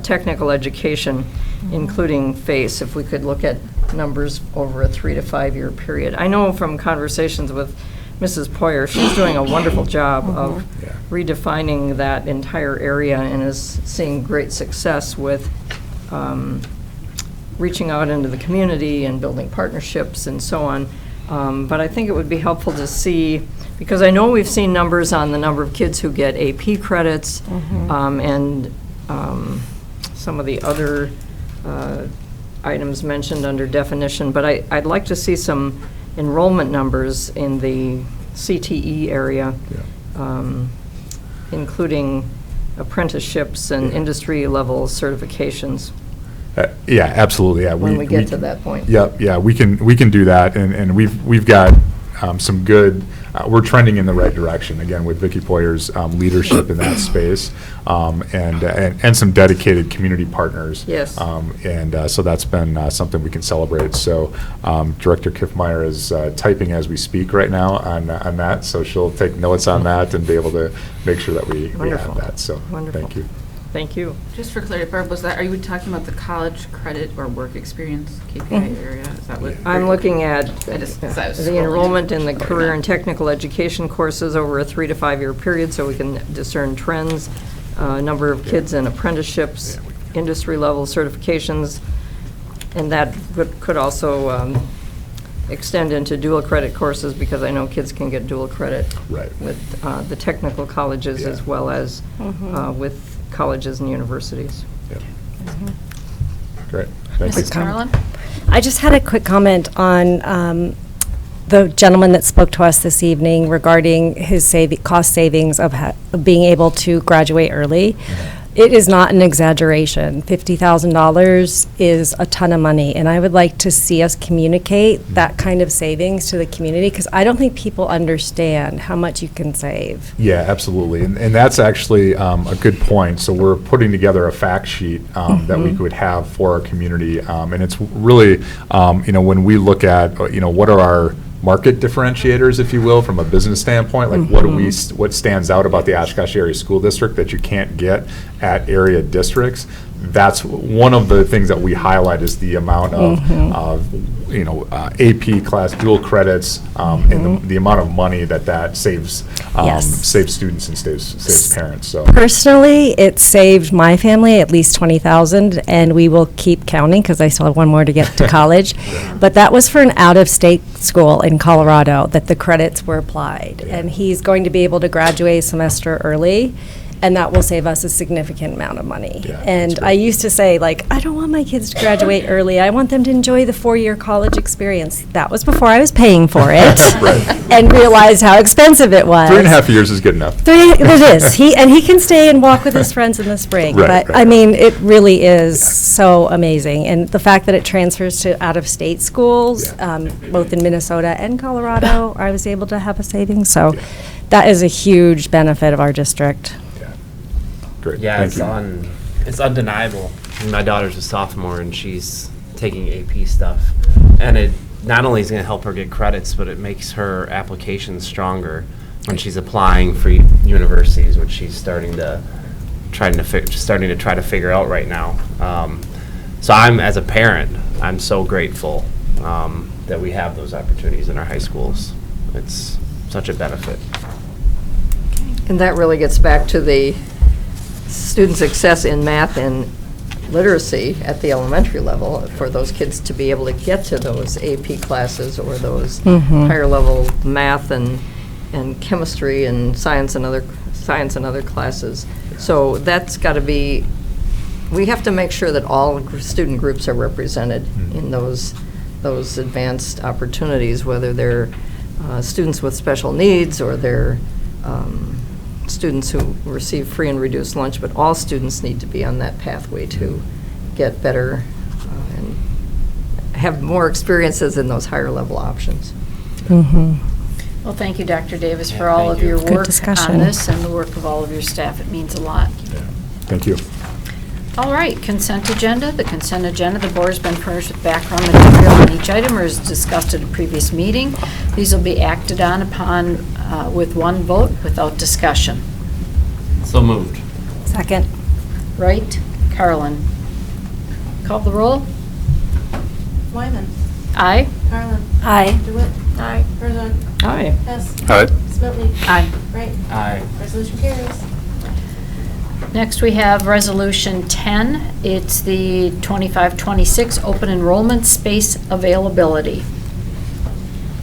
technical education, including FACE, if we could look at numbers over a 3 to 5 year period. I know from conversations with Mrs. Poyer, she's doing a wonderful job of redefining that entire area and is seeing great success with reaching out into the community and building partnerships and so on. But I think it would be helpful to see, because I know we've seen numbers on the number of kids who get AP credits and some of the other items mentioned under definition, but I'd like to see some enrollment numbers in the CTE area, including apprenticeships and industry level certifications. Yeah, absolutely. Yeah, when we get to that point. Yep. Yeah, we can do that, and we've got some good. We're trending in the right direction again with Vicki Poyer's leadership in that space, and some dedicated community partners. Yes. So that's been something we can celebrate. So Director Kiffmeyer is typing as we speak right now on that. So she'll take notes on that and be able to make sure that we have that. So thank you. Thank you. Just for clarity, Barb, are you talking about the college credit or work experience KPI area? Is that what? I'm looking at the enrollment in the career and technical education courses over a 3 to 5 year period, so we can discern trends, number of kids in apprenticeships, industry level certifications, and that could also extend into dual credit courses, because I know kids can get dual credit with the technical colleges as well as with colleges and universities. Great. Mrs. Carlin? I just had a quick comment on the gentleman that spoke to us this evening regarding his cost savings of being able to graduate early. It is not an exaggeration. $50,000 is a ton of money, and I would like to see us communicate that kind of savings to the community, because I don't think people understand how much you can save. Yeah, absolutely, and that's actually a good point. So we're putting together a fact sheet that we could have for our community, and it's really, when we look at, what are our market differentiators, if you will, from a business standpoint, like what stands out about the Oshkosh Area School District that you can't get at area districts. That's one of the things that we highlight, is the amount of AP class dual credits, and the amount of money that saves saves students and saves parents. So personally, it saved my family at least $20,000, and we will keep counting because I still have one more to get to college. But that was for an out-of-state school in Colorado that the credits were applied, and he's going to be able to graduate a semester early. And that will save us a significant amount of money. And I used to say, I don't want my kids to graduate early. I want them to enjoy the 4-year college experience. That was before I was paying for it and realized how expensive it was. 3.5 years is good enough. It is. He can stay and walk with his friends in the spring. I mean, it really is so amazing. And the fact that it transfers to out-of-state schools, both in Minnesota and Colorado, I was able to have a savings. So that is a huge benefit of our district. Great. Yeah, it's undeniable. My daughter's a sophomore, and she's taking AP stuff. And it not only is going to help her get credits, but it makes her application stronger when she's applying for universities, which she's starting to try to figure out right now. So as a parent, I'm so grateful that we have those opportunities in our high schools. It's such a benefit. And that really gets back to the student success in math and literacy at the elementary level, for those kids to be able to get to those AP classes or those higher level math and chemistry and science and other classes. So that's got to be, we have to make sure that all student groups are represented in those advanced opportunities, whether they're students with special needs or they're students who receive free and reduced lunch, but all students need to be on that pathway to get better and have more experiences in those higher level options. Well, thank you, Dr. Davis, for all of your Good work discussion. on this and the work of all of your staff. It means a lot. Thank you. All right, consent agenda. The consent agenda, the board has been furnished with background material on each item or as discussed at a previous meeting. These will be acted on upon with one vote without discussion. So moved. Second. Wright, Carlin. Call the roll. Wyman. Aye. Carlin. Aye. DeWitt. Aye. Herzog. Aye. Hess. Aye. Smeltley. Aye. Wright. Aye. Resolution carries. Next, we have Resolution 10. It's the 25-26 open enrollment space availability.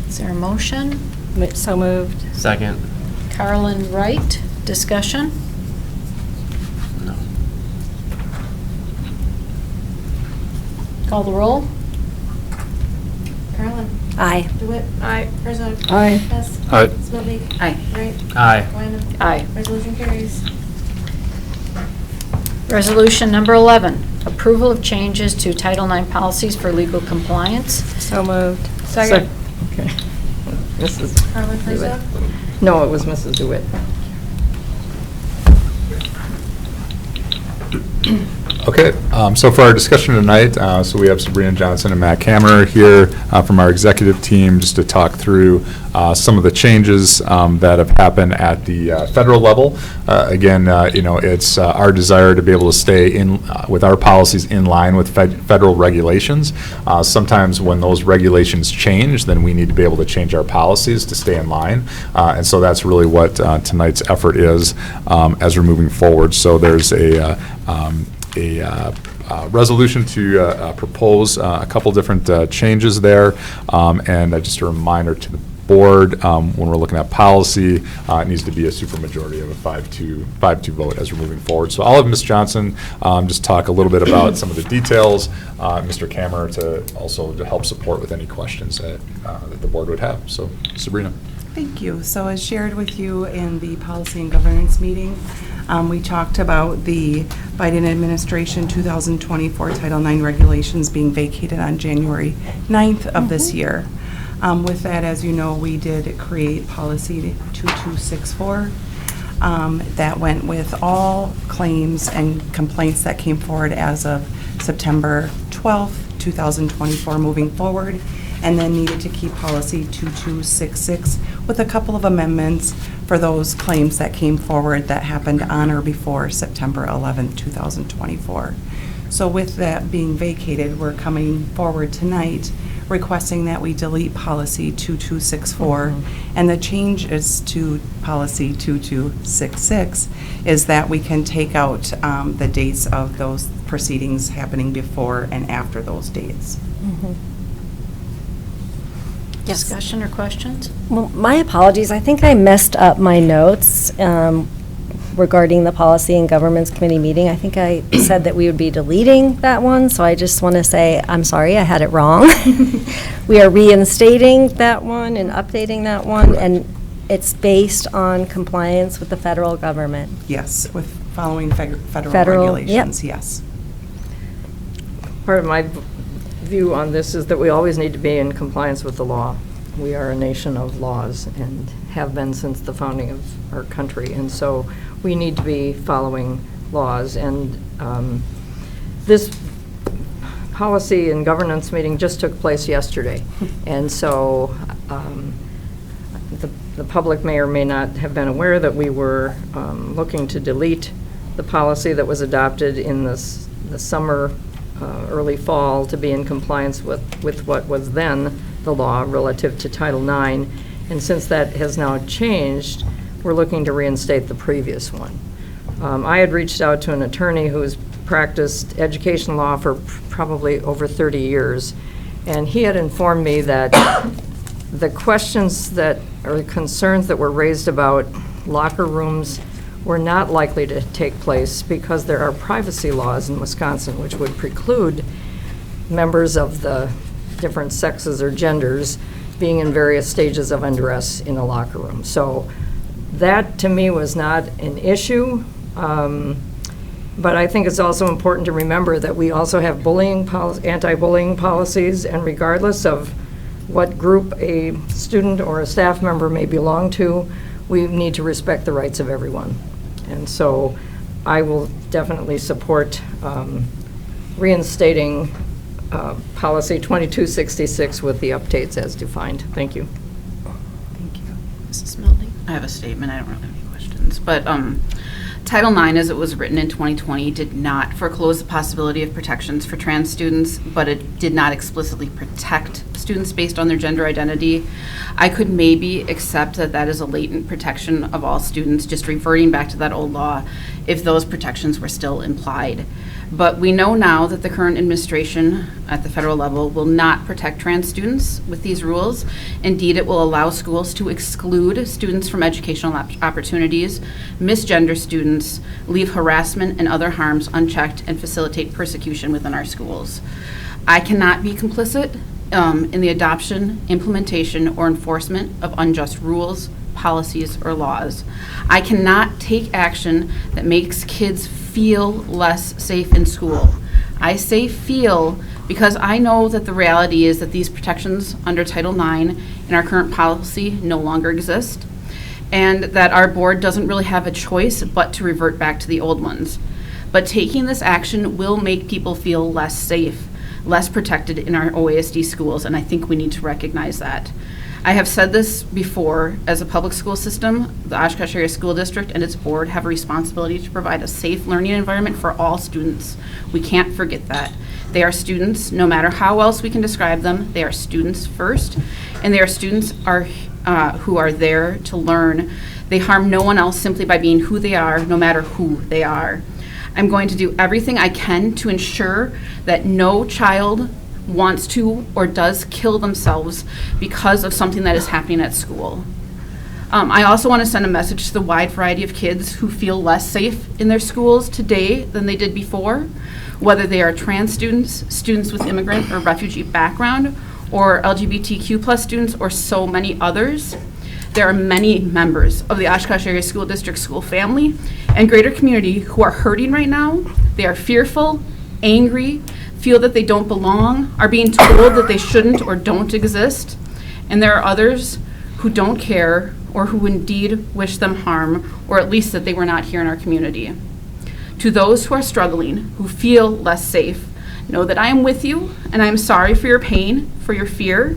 Is there a motion? So moved. Second. Carlin, Wright. Discussion? No. Call the roll. Carlin. Aye. DeWitt. Aye. Herzog. Aye. Hess. Aye. Smeltley. Aye. Wright. Aye. Wyman. Aye. Resolution carries. Resolution number 11, approval of changes to Title IX policies for legal compliance. So moved. Second. Okay. Mrs. Carlin. DeWitt. Herzog. No, it was Mrs. DeWitt. Okay, so for our discussion tonight, so we have Sabrina Johnson and Matt Kammerer here from our executive team just to talk through some of the changes that have happened at the federal level. Again, it's our desire to be able to stay in with our policies in line with federal regulations. Sometimes when those regulations change, then we need to be able to change our policies to stay in line. And so that's really what tonight's effort is as we're moving forward. So there's a resolution to propose a couple different changes there, and just a reminder to the board, when we're looking at policy, it needs to be a supermajority of a 5-2 vote as we're moving forward. So I'll have Ms. Johnson just talk a little bit about some of the details, Mr. Kammerer to also to help support with any questions that the board would have. So Sabrina. Thank you. So as shared with you in the policy and governance meeting, we talked about the Biden administration 2024 Title IX regulations being vacated on January 9th of this year. With that, as you know, we did create policy 2264 that went with all claims and complaints that came forward as of September 12th, 2024 moving forward, and then needed to keep policy 2266 with a couple of amendments for those claims that came forward that happened on or before September 11th, 2024. So with that being vacated, we're coming forward tonight requesting that we delete policy 2264, and the changes to policy 2266 is that we can take out the dates of those proceedings happening before and after those dates. Discussion or questions? Well, my apologies. I think I messed up my notes regarding the Policy and Governments Committee meeting. I think I said that we would be deleting that one, so I just want to say I'm sorry, I had it wrong. We are reinstating that one and updating that one, and it's based on compliance with the federal government. Yes, with following federal regulations, yes. Part of my view on this is that we always need to be in compliance with the law. We are a nation of laws and have been since the founding of our country, and so we need to be following laws. And this policy and governance meeting just took place yesterday, and so the public may or may not have been aware that we were looking to delete the policy that was adopted in the summer, early fall, to be in compliance with what was then the law relative to Title IX. And since that has now changed, we're looking to reinstate the previous one. I had reached out to an attorney who's practiced education law for probably over 30 years, and he had informed me that the questions that, or concerns that were raised about locker rooms were not likely to take place because there are privacy laws in Wisconsin which would preclude members of the different sexes or genders being in various stages of undress in a locker room. So That, to me, was not an issue. But I think it's also important to remember that we also have anti-bullying policies, and regardless of what group a student or a staff member may belong to, we need to respect the rights of everyone. And so I will definitely support reinstating policy 2266 with the updates as defined. Thank you. Thank you. Mrs. Mildy? I have a statement. I don't really have any questions. But Title IX, as it was written in 2020, did not foreclose the possibility of protections for trans students, but it did not explicitly protect students based on their gender identity. I could maybe accept that that is a latent protection of all students, just reverting back to that old law, if those protections were still implied. But we know now that the current administration at the federal level will not protect trans students with these rules. Indeed, it will allow schools to exclude students from educational opportunities, misgender students, leave harassment and other harms unchecked, and facilitate persecution within our schools. I cannot be complicit in the adoption, implementation, or enforcement of unjust rules, policies, or laws. I cannot take action that makes kids feel less safe in school. I say feel because I know that the reality is that these protections under Title IX in our current policy no longer exist, and that our board doesn't really have a choice but to revert back to the old ones. But taking this action will make people feel less safe, less protected in our OASD schools, and I think we need to recognize that. I have said this before, as a public school system, the Oshkosh Area School District and its board have a responsibility to provide a safe learning environment for all students. We can't forget that. They are students, no matter how else we can describe them, they are students first, and they are students who are there to learn. They harm no one else simply by being who they are, no matter who they are. I'm going to do everything I can to ensure that no child wants to or does kill themselves because of something that is happening at school. I also want to send a message to the wide variety of kids who feel less safe in their schools today than they did before, whether they are trans students, students with immigrant or refugee background, or LGBTQ plus students, or so many others. There are many members of the Oshkosh Area School District school family and greater community who are hurting right now. They are fearful, angry, feel that they don't belong, are being told that they shouldn't or don't exist, and there are others who don't care or who indeed wish them harm, or at least that they were not here in our community. To those who are struggling, who feel less safe, know that I am with you, and I am sorry for your pain, for your fear.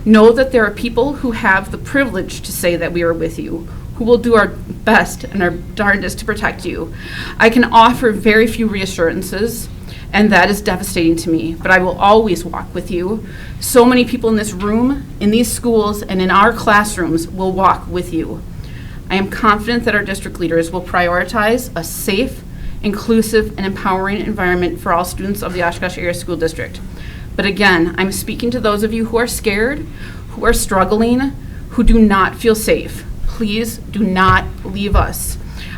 Know that there are people who have the privilege to say that we are with you, who will do our best and our darndest to protect you. I can offer very few reassurances, and that is devastating to me, but I will always walk with you. So many people in this room, in these schools, and in our classrooms will walk with you. I am confident that our district leaders will prioritize a safe, inclusive, and empowering environment for all students of the Oshkosh Area School District. But again, I'm speaking to those of you who are scared, who are struggling, who do not feel safe. Please do not leave us.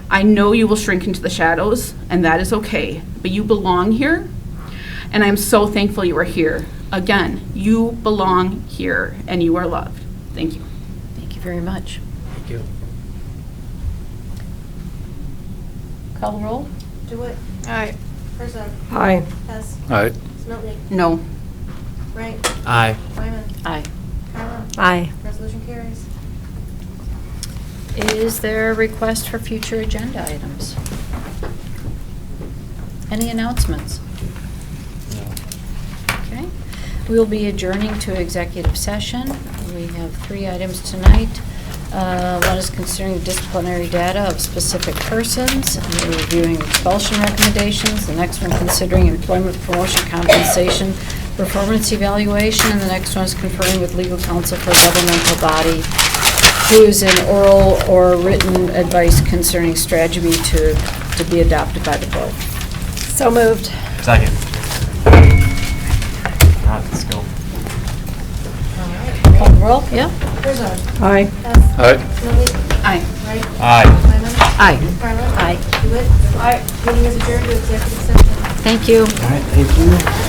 I know you will shrink into the shadows, and that is okay, but you belong here, and I'm so thankful you are here. Again, you belong here, and you are loved. Thank you. Thank you very much. Thank you. Call the roll. DeWitt. Aye. Herzog. Aye. Hess. Aye. Smeltnik. No. Wright. Aye. Wyman. Aye. Carla. Aye. Resolution carries. Is there a request for future agenda items? Any announcements? Okay. We will be adjourning to executive session. We have 3 items tonight. One is considering disciplinary data of specific persons, and we're reviewing expulsion recommendations. The next one considering employment promotion compensation performance evaluation, and the next one is conferring with legal counsel for a governmental body who is in oral or written advice concerning strategy to be adopted by the board. So moved. Second. Let's go. Call the roll? Yeah. Herzog. Aye. Hess. Aye. Smeltnik. Aye. Wright. Aye. Wyman. Aye. Carla. Aye. DeWitt. Aye. Meeting is adjourned to executive session. Thank you. All right, thank you.